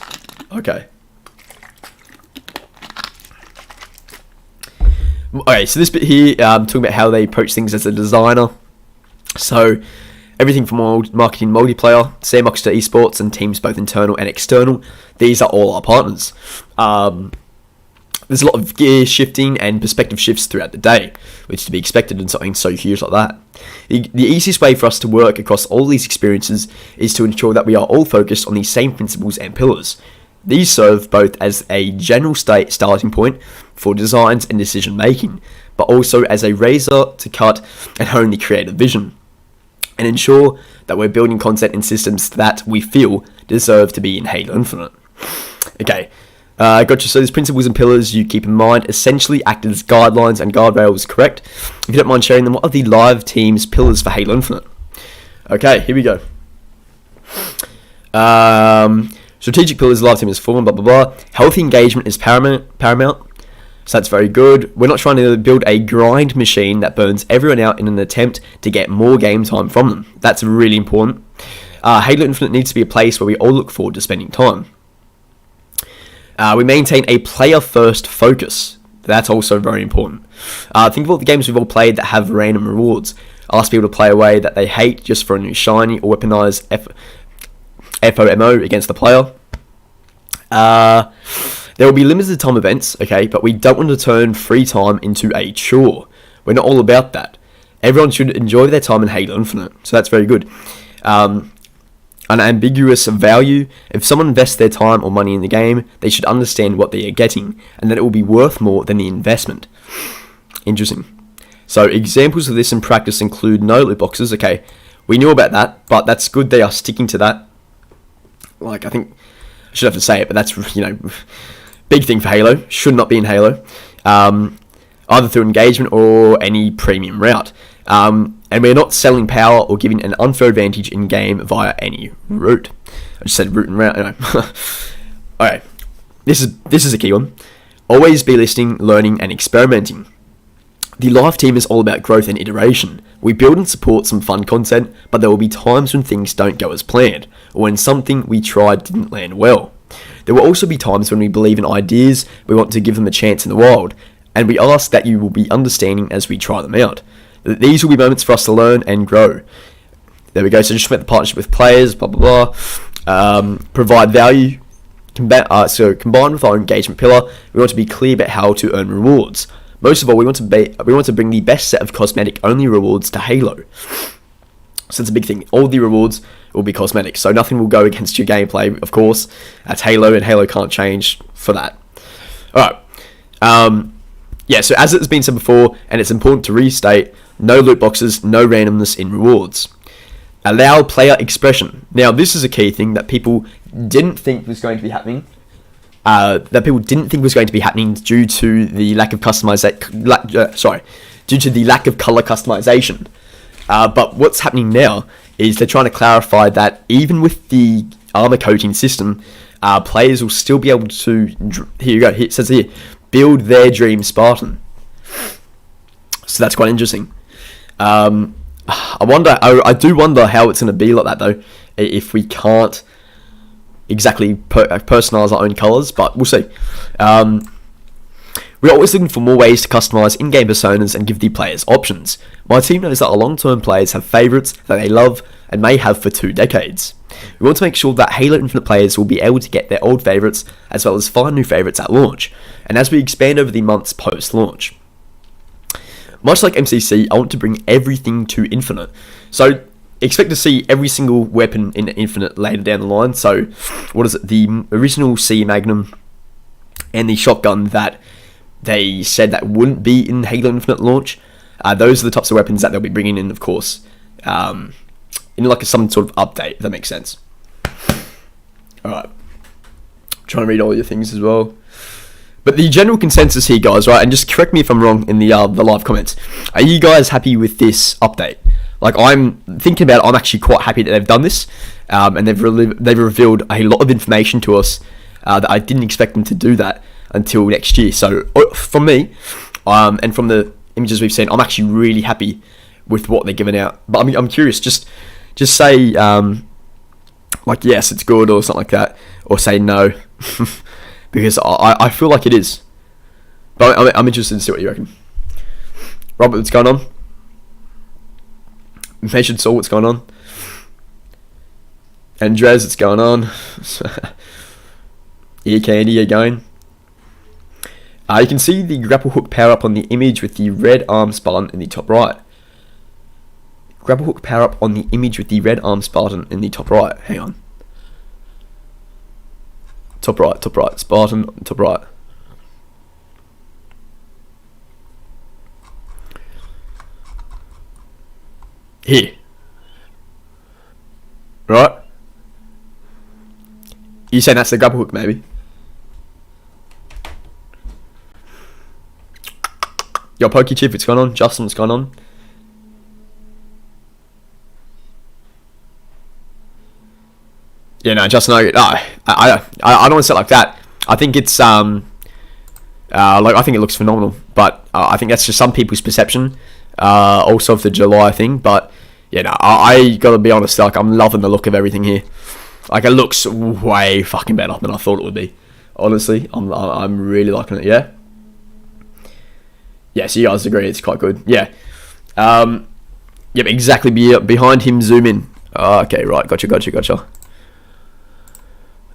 Okay. Okay, so this bit here, talking about how they approach things as a designer. So, everything from marketing, multiplayer, sandbox to esports, and teams both internal and external. These are all our partners. There's a lot of gear shifting and perspective shifts throughout the day, which is to be expected in something so huge like that. The easiest way for us to work across all these experiences is to ensure that we are all focused on the same principles and pillars. These serve both as a general starting point for designs and decision making, but also as a razor to cut and hone the creative vision, and ensure that we're building content and systems that we feel deserve to be in Halo Infinite. Okay, gotcha. So these principles and pillars you keep in mind essentially act as guidelines and guardrails, correct? If you don't mind sharing them, what are the live team's pillars for Halo Infinite? Okay, here we go. Strategic pillars, live team is form, blah, blah, blah. Healthy engagement is paramount. So that's very good. We're not trying to build a grind machine that burns everyone out in an attempt to get more game time from them. That's really important. Halo Infinite needs to be a place where we all look forward to spending time. We maintain a player-first focus. That's also very important. Think of all the games we've all played that have random rewards. Ask people to play away that they hate just for a new shiny, or weaponize FOMO against the player. There will be limited time events, okay, but we don't want to turn free time into a chore. We're not all about that. Everyone should enjoy their time in Halo Infinite, so that's very good. An ambiguous value. If someone invests their time or money in the game, they should understand what they are getting, and that it will be worth more than the investment. Interesting. So examples of this in practice include no loot boxes. Okay, we knew about that, but that's good they are sticking to that. Like, I think I should have to say it, but that's, big thing for Halo. Should not be in Halo. Either through engagement or any premium route. And we're not selling power or giving an unfair advantage in game via any route. I just said route and route. Alright, this is a key one. Always be listening, learning, and experimenting. The live team is all about growth and iteration. We build and support some fun content, but there will be times when things don't go as planned, or when something we tried didn't land well. There will also be times when we believe in ideas, we want to give them a chance in the wild, and we ask that you will be understanding as we try them out. These will be moments for us to learn and grow. There we go, so just about the partnership with players, blah blah blah. Provide value. So combined with our engagement pillar, we want to be clear about how to earn rewards. Most of all, we want to bring the best set of cosmetic-only rewards to Halo. So it's a big thing. All the rewards will be cosmetic, so nothing will go against your gameplay, of course. That's Halo, and Halo can't change for that. Alright. Yeah, so as it's been said before, and it's important to restate, no loot boxes, no randomness in rewards. Allow player expression. Now, this is a key thing that people didn't think was going to be happening. Due to the lack of due to the lack of color customization. But what's happening now is they're trying to clarify that even with the armor coating system, players will still be able to. Here you go. It says here, build their dream Spartan. So that's quite interesting. I do wonder how it's going to be like that though, if we can't exactly personalize our own colors, but we'll see. We're always looking for more ways to customize in-game personas and give the players options. My team knows that our long-term players have favorites that they love and may have for 2 decades. We want to make sure that Halo Infinite players will be able to get their old favorites as well as find new favorites at launch, and as we expand over the months post-launch. Much like MCC, I want to bring everything to Infinite. So expect to see every single weapon in Infinite later down the line. So what is it? The original C Magnum and the shotgun that they said that wouldn't be in Halo Infinite launch. Those are the types of weapons that they'll be bringing in, of course, in like some sort of update, if that makes sense. Alright. Trying to read all your things as well. But the general consensus here, guys, right, and just correct me if I'm wrong in the live comments. Are you guys happy with this update? Like, I'm thinking about it, I'm actually quite happy that they've done this, and they've revealed a lot of information to us that I didn't expect them to do that until next year. So, from me, and from the images we've seen, I'm actually really happy with what they're giving out. But I'm curious, just say, like, yes, it's good, or something like that, or say no. Because I feel like it is. But I'm interested to see what you reckon. Robert, what's going on? Measured Saw, what's going on? Andres, what's going on? Ear candy again. You can see the grapple hook power up on the image with the red arm Spartan in the top right. Grapple hook power up on the image with the red arm Spartan in the top right. Hang on. Top right, Spartan, top right. Here. Right? You saying that's the grapple hook, maybe? Yo, Pokey Chip, what's going on? Justin, what's going on? Yeah, no, Justin, I don't want to say it like that. I think it's I think it looks phenomenal, but I think that's just some people's perception. Also of the July thing, but yeah, no, I gotta be honest. Like, I'm loving the look of everything here. Like, it looks way fucking better than I thought it would be. Honestly, I'm really liking it. Yeah. Yeah, so you guys agree it's quite good. Yeah. Yep, exactly. Behind him, zoom in. Oh, okay, right. Gotcha.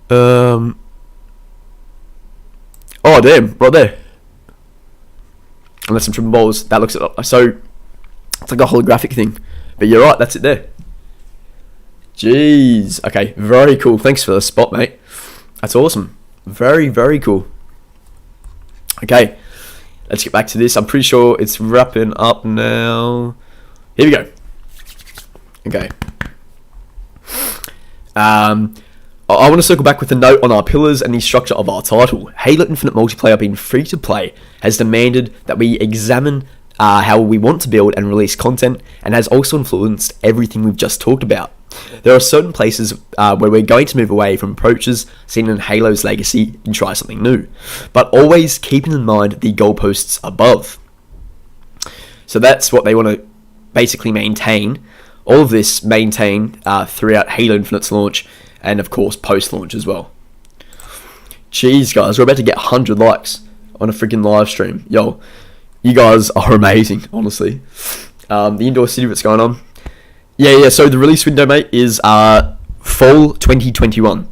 Oh, damn. Right there. And that's some triple balls. That looks so. It's like a holographic thing. But you're right. That's it there. Jeez. Okay. Very cool. Thanks for the spot, mate. That's awesome. Very, very cool. Okay. Let's get back to this. I'm pretty sure it's wrapping up now. Here we go. Okay. I want to circle back with a note on our pillars and the structure of our title. Halo Infinite Multiplayer being free to play has demanded that we examine how we want to build and release content, and has also influenced everything we've just talked about. There are certain places where we're going to move away from approaches seen in Halo's legacy and try something new, but always keeping in mind the goalposts above. So that's what they want to basically maintain. All of this maintain throughout Halo Infinite's launch, and of course post-launch as well. Jeez, guys, we're about to get 100 likes on a freaking live stream. Yo, you guys are amazing, honestly. The indoor city, what's going on? Yeah, so the release window, mate, is fall 2021.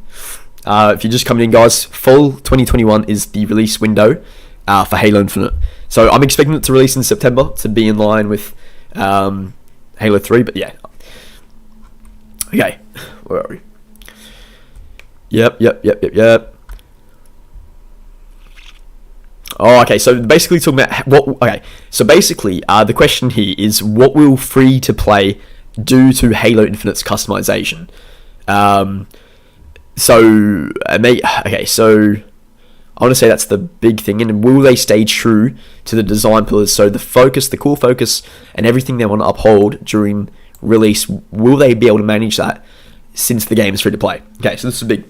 If you're just coming in, guys, fall 2021 is the release window for Halo Infinite. So I'm expecting it to release in September to be in line with Halo 3, but yeah. Okay, where are we? Yep. Oh, okay, so basically talking about what... Okay, so basically, the question here is, what will free-to-play do to Halo Infinite's customization? So I want to say that's the big thing, and will they stay true to the design pillars? So the core focus, and everything they want to uphold during release, will they be able to manage that since the game is free to play? Okay, so this is big.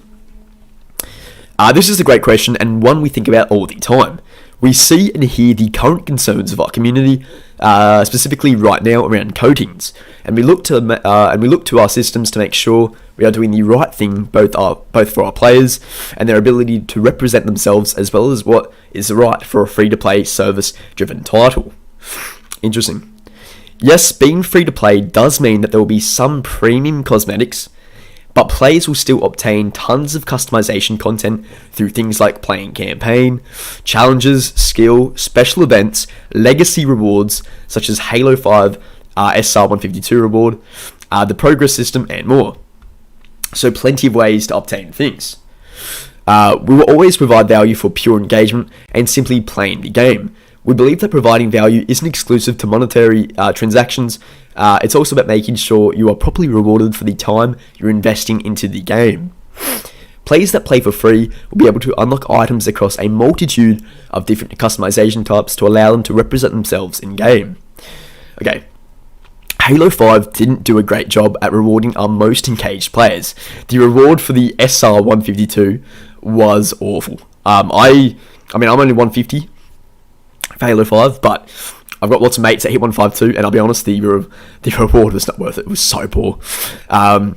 This is a great question, and one we think about all the time. We see and hear the current concerns of our community, specifically right now around coatings, and we look to our systems to make sure we are doing the right thing, both for our players and their ability to represent themselves, as well as what is right for a free-to-play service-driven title. Interesting. Yes, being free-to-play does mean that there will be some premium cosmetics, but players will still obtain tons of customization content through things like playing campaign, challenges, skill, special events, legacy rewards such as Halo 5 SR152 reward, the progress system, and more. So plenty of ways to obtain things. We will always provide value for pure engagement and simply playing the game. We believe that providing value isn't exclusive to monetary transactions. It's also about making sure you are properly rewarded for the time you're investing into the game. Players that play for free will be able to unlock items across a multitude of different customization types to allow them to represent themselves in-game. Okay, Halo 5 didn't do a great job at rewarding our most engaged players. The reward for the SR152 was awful. I'm only 150 for Halo 5, but I've got lots of mates that hit 152, and I'll be honest, the reward was not worth it. It was so poor. So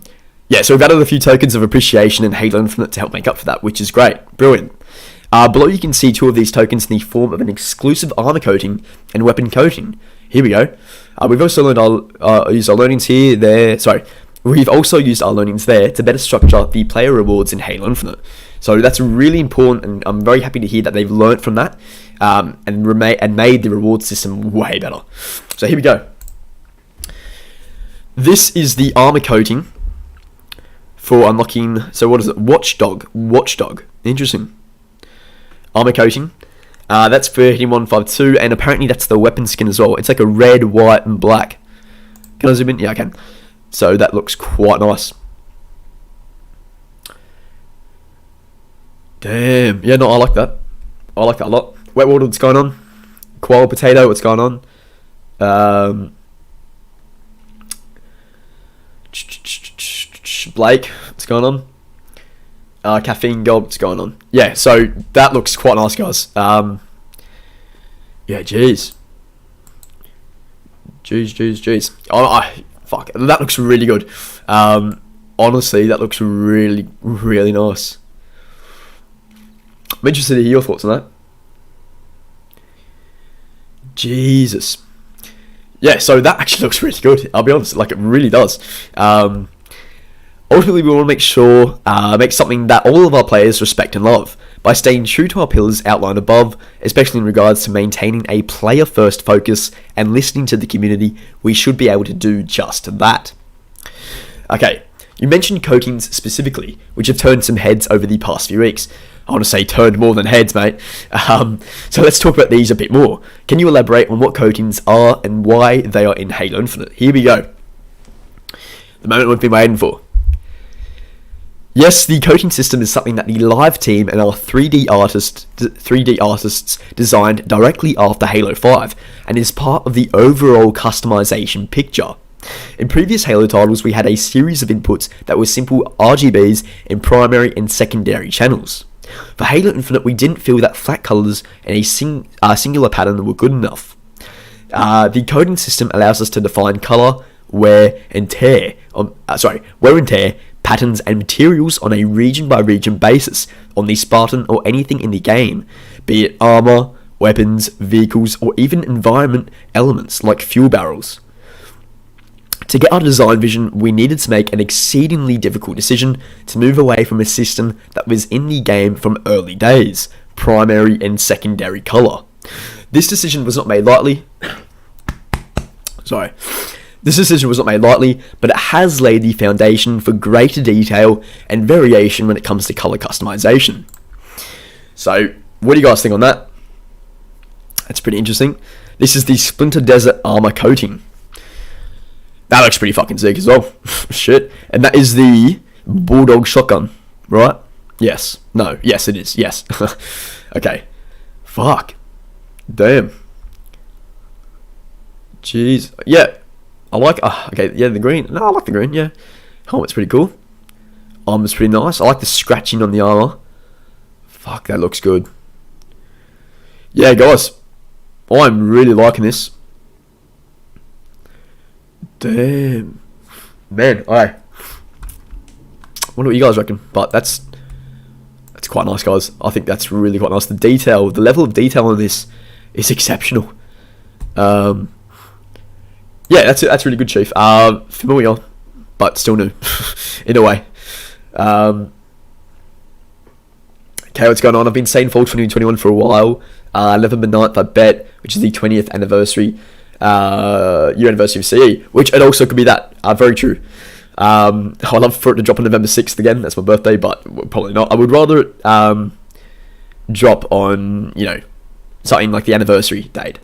we've added a few tokens of appreciation in Halo Infinite to help make up for that, which is great. Brilliant. Below you can see two of these tokens in the form of an exclusive armor coating and weapon coating. Here we go. We've also used our learnings there to better structure the player rewards in Halo Infinite. So that's really important, and I'm very happy to hear that they've learnt from that and made the reward system way better. So here we go. This is the armor coating for unlocking. So what is it? Watchdog. Interesting. Armor coating. That's for hitting 152, and apparently that's the weapon skin as well. It's like a red, white, and black. Can I zoom in? Yeah, I can. So that looks quite nice. Damn. Yeah, no, I like that. I like that a lot. Wetwater, what's going on? Koala Potato, what's going on? Blake, what's going on? Caffeine Gold, what's going on? Yeah, so that looks quite nice, guys. Yeah, jeez. Jeez. Fuck, that looks really good. Honestly, that looks really, really nice. I'm interested to hear your thoughts on that. Jesus. Yeah, so that actually looks really good. I'll be honest, like it really does. Ultimately, we want to make sure, make something that all of our players respect and love by staying true to our pillars outlined above, especially in regards to maintaining a player-first focus and listening to the community. We should be able to do just that. Okay, you mentioned coatings specifically, which have turned some heads over the past few weeks. I want to say turned more than heads, mate. So let's talk about these a bit more. Can you elaborate on what coatings are and why they are in Halo Infinite? Here we go. The moment we've been waiting for. Yes, the coating system is something that the live team and our 3D artists designed directly after Halo 5 and is part of the overall customization picture. In previous Halo titles, we had a series of inputs that were simple RGBs in primary and secondary channels. For Halo Infinite, we didn't feel that flat colours and a singular pattern were good enough. The coding system allows us to define colour, wear and tear patterns and materials on a region-by-region basis on the Spartan or anything in the game, be it armour, weapons, vehicles, or even environment elements like fuel barrels. To get our design vision, we needed to make an exceedingly difficult decision to move away from a system that was in the game from early days, primary and secondary colour. This decision was not made lightly. This decision was not made lightly, but it has laid the foundation for greater detail and variation when it comes to colour customization. So, what do you guys think on that? That's pretty interesting. This is the Splinter Desert Armour coating. That looks pretty fucking sick as well. Shit. And that is the Bulldog shotgun, right? Yes. No. Yes, it is. Yes. Okay. Fuck. Damn. Jeez. Yeah. I like... okay, yeah, the green. No, I like the green, yeah. Helmet's pretty cool. Armor's pretty nice. I like the scratching on the armor. Fuck, that looks good. Yeah, guys. I'm really liking this. Damn. Man, alright. Wonder what you guys reckon. But that's quite nice, guys. I think that's really quite nice. The level of detail on this is exceptional. Yeah, that's really good, Chief. Familiar, but still new, in a way. Okay, what's going on? I've been saying Fall 2021 for a while. November 9th, I bet, which is the 20th anniversary, year anniversary of CE, which it also could be that. Very true. I'd love for it to drop on November 6th again. That's my birthday, but probably not. I would rather it drop on, something like the anniversary date.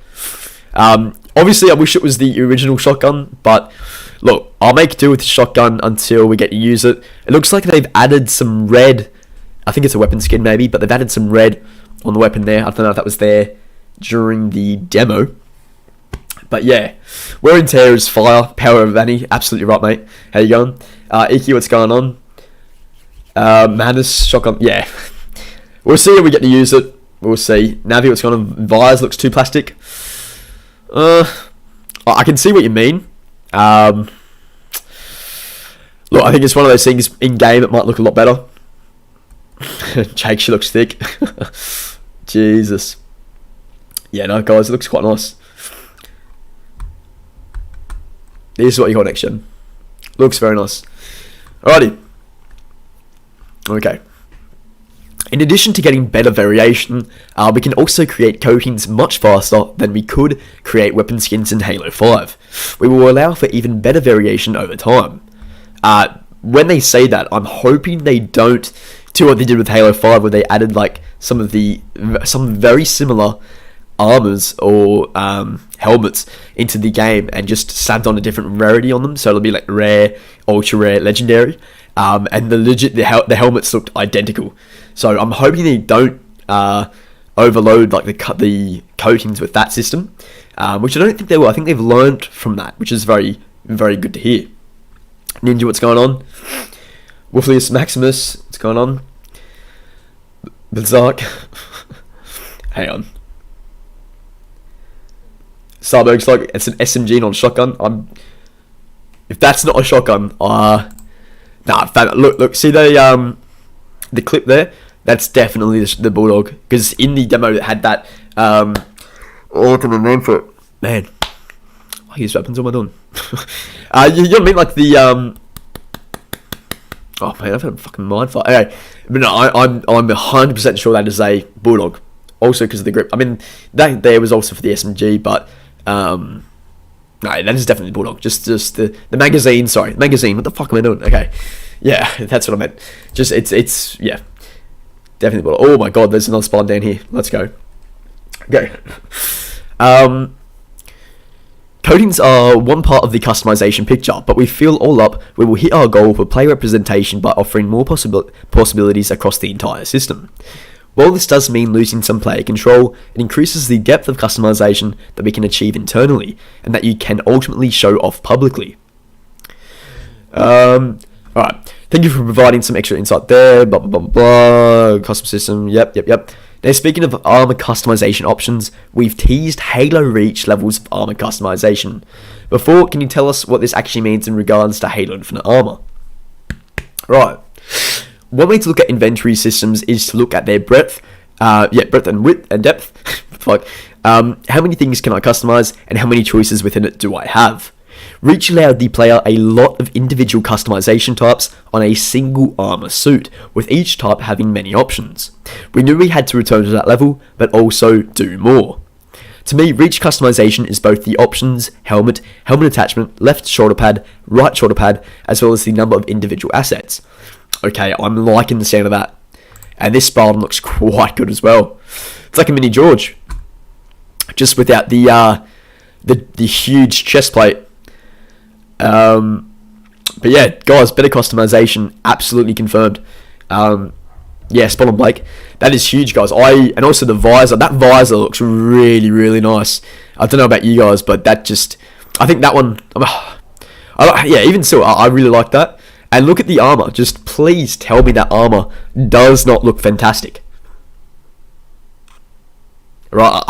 Obviously, I wish it was the original shotgun, but look, I'll make do with the shotgun until we get to use it. It looks like they've added some red. I think it's a weapon skin maybe, but they've added some red on the weapon there. I don't know if that was there during the demo. But yeah, wear and tear is fire. Power of Vanny, absolutely right, mate. How you going? Iki, what's going on? Madness, shotgun, yeah. We'll see if we get to use it. We'll see. Navi, what's going on? Vires looks too plastic. I can see what you mean. Look, I think it's one of those things in game that might look a lot better. Jake, she looks thick. Jesus. Yeah, no, guys, it looks quite nice. This is what you got next gen. Looks very nice. Alrighty. Okay. In addition to getting better variation, we can also create coatings much faster than we could create weapon skins in Halo 5. We will allow for even better variation over time. When they say that, I'm hoping they don't do what they did with Halo 5, where they added like some very similar armors or helmets into the game and just slapped on a different rarity on them, so it'll be like rare, ultra rare, legendary. And the helmets looked identical. So I'm hoping they don't overload like the coatings with that system, which I don't think they will. I think they've learned from that, which is very, very good to hear. Ninja, what's going on? Wolflius Maximus, what's going on? Berserk. Hang on. Starberg's like, it's an SMG, not a shotgun. If that's not a shotgun, look, see the clip there? That's definitely the Bulldog, because in the demo it had that, what's the name for it? Man, I use weapons. What am I doing? You know what I mean? Like the oh man, I've had a fucking mind fight. Okay, but no, I'm 100% sure that is a Bulldog. Also because of the grip. I mean, that there was also for the SMG, but no, that is definitely Bulldog. Just the magazine. Sorry, magazine. What the fuck am I doing? Okay, yeah, that's what I meant. Just it's yeah, definitely Bulldog. Oh my god, there's another spawn down here. Let's go. Coatings are one part of the customization picture, but we fill all up, we will hit our goal for player representation by offering more possibilities across the entire system. While this does mean losing some player control, it increases the depth of customization that we can achieve internally, and that you can ultimately show off publicly. Alright, thank you for providing some extra insight there, blah blah blah blah, custom system, yep. Now speaking of armor customization options, we've teased Halo Reach levels of armor customization. Before, can you tell us what this actually means in regards to Halo Infinite armor? Right. One way to look at inventory systems is to look at their breadth and width and depth. Fuck. How many things can I customize, and how many choices within it do I have? Reach allowed the player a lot of individual customization types on a single armor suit, with each type having many options. We knew we had to return to that level, but also do more. To me, Reach customization is both the options, helmet attachment, left shoulder pad, right shoulder pad, as well as the number of individual assets. Okay, I'm liking the sound of that. And this Spartan looks quite good as well. It's like a mini George, just without the huge chest plate. But yeah, guys, better customization, absolutely confirmed. Yeah, spot on, Blake. That is huge, guys. And also the visor. That visor looks really, really nice. I don't know about you guys, but I think that one. Yeah, even still, I really like that. And look at the armor. Just please tell me that armor does not look fantastic. Right.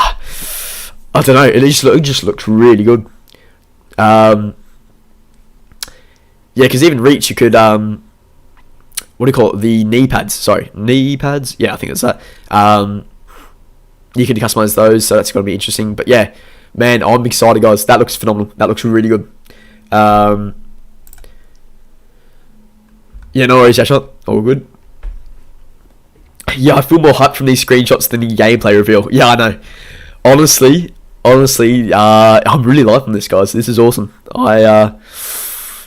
I don't know. It just looks really good. Yeah, because even Reach, you could what do you call it? The knee pads. Sorry, knee pads. Yeah, I think it's that. You can customize those, so that's going to be interesting. But yeah, man, I'm excited, guys. That looks phenomenal. That looks really good. Yeah, no worries, Ashot. All good. Yeah, I feel more hyped from these screenshots than the gameplay reveal. Yeah, I know. Honestly, I'm really liking this, guys. This is awesome.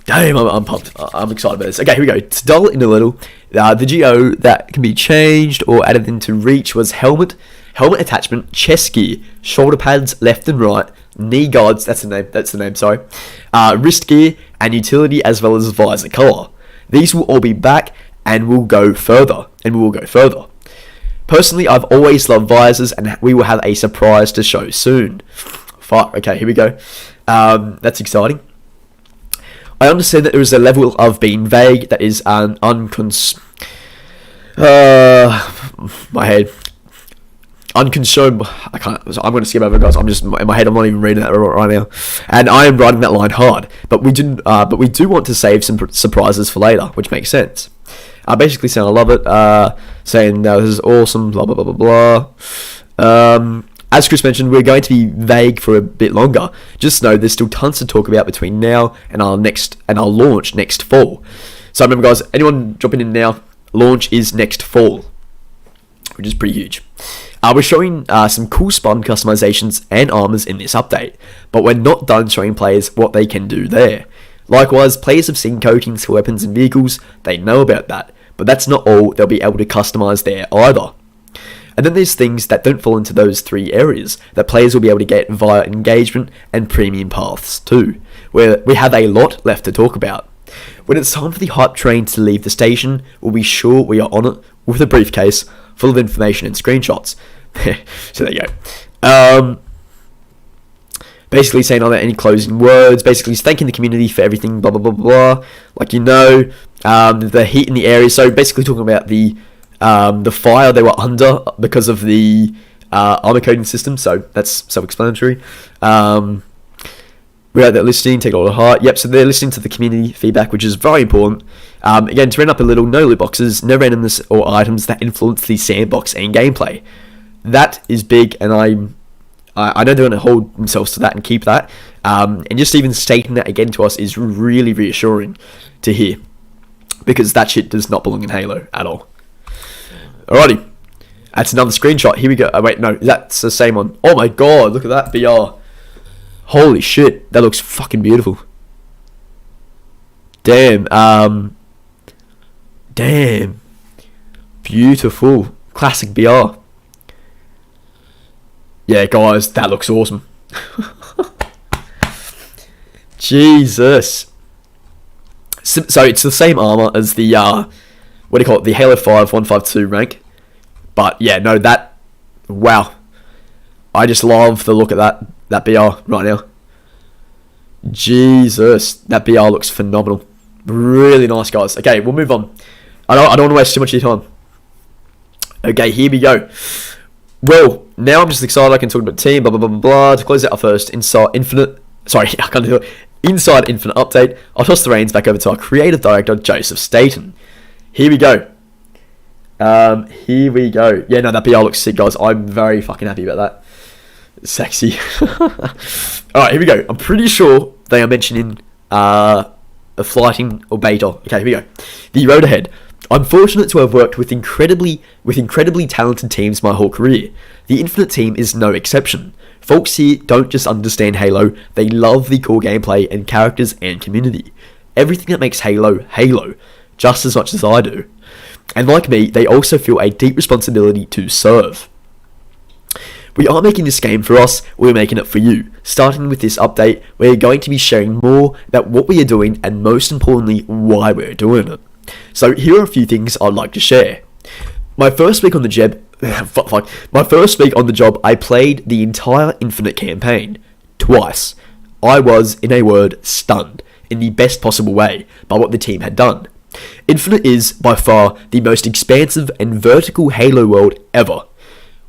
Damn, I'm pumped. I'm excited about this. Okay, here we go. To dull it in a little, the GO that can be changed or added into Reach was helmet attachment, chest gear, shoulder pads left and right, knee guards, that's the name, sorry, wrist gear, and utility, as well as visor color. These will all be back, and we'll go further. Personally, I've always loved visors, and we will have a surprise to show soon. Fuck, okay, here we go. That's exciting. I understand that there is a level of being vague that is my head. Unconcerned. I can't. I'm going to skip over, guys. I'm just in my head. I'm not even reading that right now, and I am writing that line hard. But we do want to save some surprises for later, which makes sense. Basically saying I love it. Saying this is awesome. Blah blah blah blah blah. As Chris mentioned, we're going to be vague for a bit longer. Just know there's still tons to talk about between now and our launch next fall. So remember, guys, anyone dropping in now, launch is next fall, which is pretty huge. We're showing some cool spawn customizations and armors in this update, but we're not done showing players what they can do there. Likewise, players have seen coatings for weapons and vehicles, they know about that, but that's not all they'll be able to customize there either. And then there's things that don't fall into those three areas that players will be able to get via engagement and premium paths too, where we have a lot left to talk about. When it's time for the hype train to leave the station, we'll be sure we are on it with a briefcase full of information and screenshots. So there you go. Basically saying on any closing words, basically thanking the community for everything, blah blah blah blah. Like, you know, the heat in the area. So basically talking about the fire they were under because of the armor coding system. So that's self-explanatory. We're out there listening, take it all to heart. Yep, so they're listening to the community feedback, which is very important. Again, to round up a little, no loot boxes, no randomness or items that influence the sandbox and gameplay. That is big, and I know they're going to hold themselves to that and keep that. And just even stating that again to us is really reassuring to hear, because that shit does not belong in Halo at all. Alrighty. That's another screenshot. Here we go. Oh, wait, no. That's the same one. Oh my god, look at that BR. Holy shit. That looks fucking beautiful. Damn. Damn. Beautiful. Classic BR. Yeah, guys, that looks awesome. Jesus. So it's the same armor as the, what do you call it? The Halo 5 152 rank. But yeah, no, that, wow. I just love the look of that BR right now. Jesus, that BR looks phenomenal. Really nice, guys. Okay, we'll move on. I don't want to waste too much of your time. Okay, here we go. Well, now I'm just excited I can talk about the team, blah, blah, blah, blah, blah. To close out our first Inside Infinite update, I'll toss the reins back over to our creative director, Joseph Staten. Here we go. Here we go. Yeah, no, that BR looks sick, guys. I'm very fucking happy about that. Sexy. Alright, here we go. I'm pretty sure they are mentioning a flighting or beta. Okay, here we go. The road ahead. I'm fortunate to have worked with incredibly talented teams my whole career. The Infinite team is no exception. Folks here don't just understand Halo, they love the core gameplay and characters and community. Everything that makes Halo, Halo, just as much as I do. And like me, they also feel a deep responsibility to serve. We aren't making this game for us, we're making it for you. Starting with this update, we're going to be sharing more about what we are doing and most importantly, why we're doing it. So here are a few things I'd like to share. My first week on the job, I played the entire Infinite campaign. Twice. I was, in a word, stunned, in the best possible way, by what the team had done. Infinite is, by far, the most expansive and vertical Halo world ever.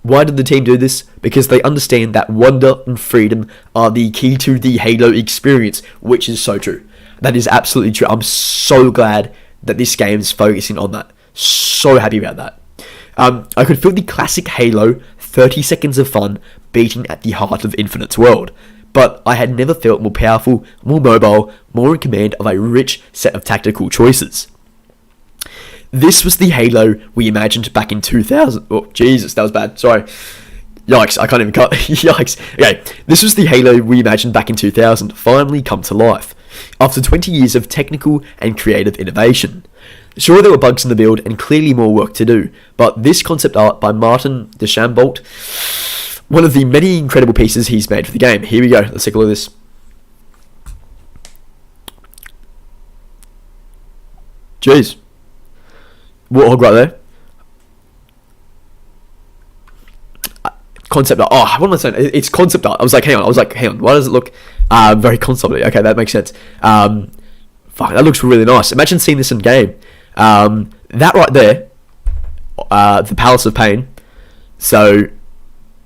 Why did the team do this? Because they understand that wonder and freedom are the key to the Halo experience, which is so true. That is absolutely true. I'm so glad that this game is focusing on that. So happy about that. I could feel the classic Halo 30 seconds of fun beating at the heart of Infinite's world, but I had never felt more powerful, more mobile, more in command of a rich set of tactical choices. This was the Halo we imagined back in 2000. Oh, Jesus, that was bad. Sorry. Yikes, I can't even cut. Yikes. Okay, this was the Halo we imagined back in 2000 finally come to life, after 20 years of technical and creative innovation. Sure, there were bugs in the build and clearly more work to do, but this concept art by Martin Deschambault, one of the many incredible pieces he's made for the game. Here we go, let's take a look at this. Jeez. Warthog right there. Concept art. Oh, what am I saying? It's concept art. I was like, hang on. Why does it look very concept-y? Okay, that makes sense. Fuck, that looks really nice. Imagine seeing this in game. That right there, the Palace of Pain. So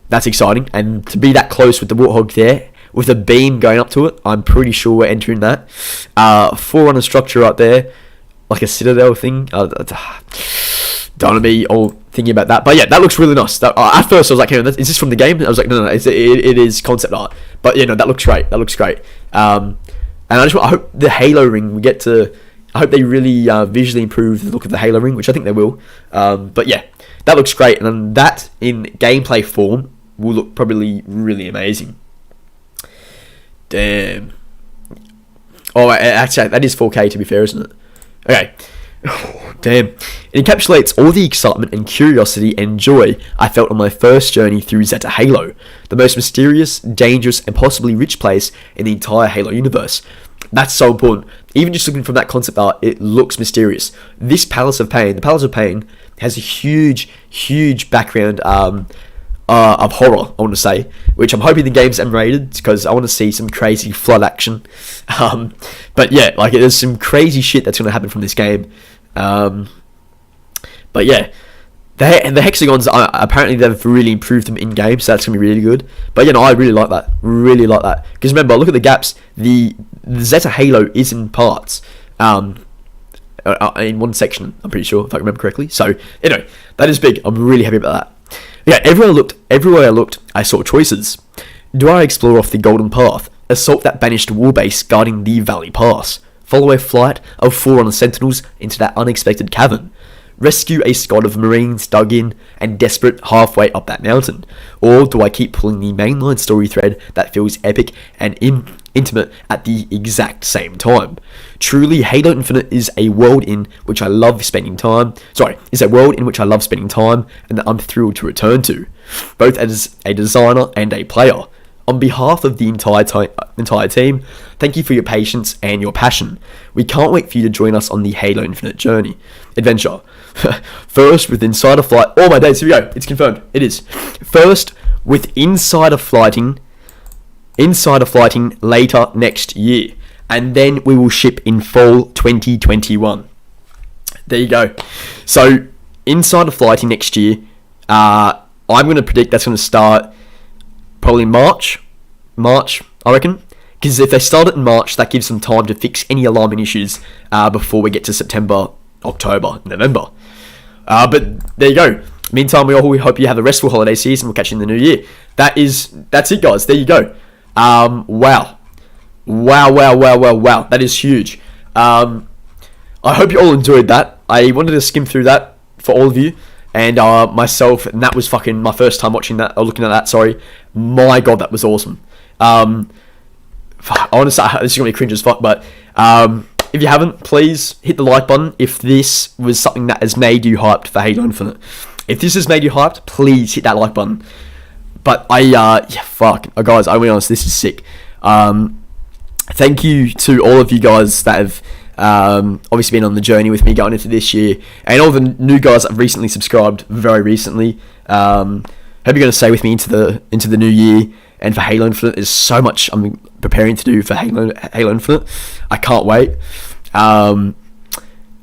that's exciting, and to be that close with the Warthog there, with a beam going up to it, I'm pretty sure we're entering that. Forerunner structure right there, like a citadel thing. Don't want to be all thinking about that, but yeah, that looks really nice. At first I was like, hey, is this from the game? I was like, no, it is concept art. But yeah, no, that looks great. And I hope the Halo ring I hope they really visually improve the look of the Halo ring, which I think they will. But yeah, that looks great, and then that in gameplay form will look probably really amazing. Damn. Oh, actually, that is 4K to be fair, isn't it? Okay. Oh, damn. It encapsulates all the excitement and curiosity and joy I felt on my first journey through Zeta Halo, the most mysterious, dangerous, and possibly rich place in the entire Halo universe. That's so important. Even just looking from that concept art, it looks mysterious. This Palace of Pain, the Palace of Pain, has a huge background of horror, I want to say, which I'm hoping the game's M-rated, because I want to see some crazy flood action. But yeah, like there's some crazy shit that's going to happen from this game. But yeah, the hexagons, apparently they've really improved them in game, so that's going to be really good. But you know, I really like that. Because remember, look at the gaps. The Zeta Halo is in parts. In one section, I'm pretty sure, if I remember correctly. So, you know, that is big. I'm really happy about that. Yeah, everywhere I looked, I saw choices. Do I explore off the Golden Path, assault that banished warbase guarding the Valley Pass, follow a flight of Forerunner Sentinels into that unexpected cavern, rescue a squad of Marines dug in and desperate halfway up that mountain? Or do I keep pulling the mainline story thread that feels epic and intimate at the exact same time? Truly, Halo Infinite is a world in which I love spending time. Is a world in which I love spending time and that I'm thrilled to return to, both as a designer and a player. On behalf of the entire team, thank you for your patience and your passion. We can't wait for you to join us on the Halo Infinite adventure. First with Insider Flight. Oh my days, here we go. It's confirmed. It is. First with Insider Flighting later next year. And then we will ship in fall 2021. There you go. So, Insider Flighting next year. I'm going to predict that's going to start probably March, I reckon. Because if they start it in March, that gives them time to fix any alarming issues before we get to September, October, November. But there you go. Meantime, we hope you have a restful holiday season. We'll catch you in the new year. That's it, guys. There you go. Wow. That is huge. I hope you all enjoyed that. I wanted to skim through that for all of you. And myself, and that was fucking my first time watching that, or looking at that, sorry. My god, that was awesome. I want to say, this is going to be cringe as fuck, but if you haven't, please hit the like button if this was something that has made you hyped for Halo Infinite. If this has made you hyped, please hit that like button. But guys, I'll be honest, this is sick. Thank you to all of you guys that have obviously been on the journey with me going into this year, and all the new guys that have recently subscribed very recently. Hope you're going to stay with me into the new year. And for Halo Infinite, there's so much I'm preparing to do for Halo Infinite. I can't wait. And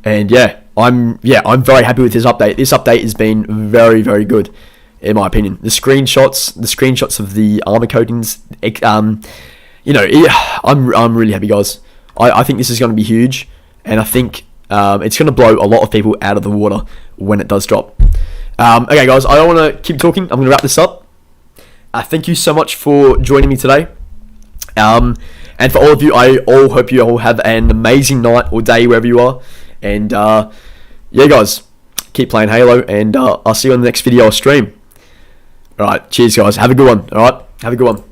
I'm very happy with this update. This update has been very, very good, in my opinion. The screenshots of the armor coatings, I'm really happy, guys. I think this is going to be huge, and I think it's going to blow a lot of people out of the water when it does drop. Okay, guys, I don't want to keep talking. I'm going to wrap this up. Thank you so much for joining me today. And for all of you, I hope you all have an amazing night or day wherever you are. And guys, keep playing Halo, and I'll see you on the next video or stream. Alright, cheers, guys. Have a good one. Alright, have a good one.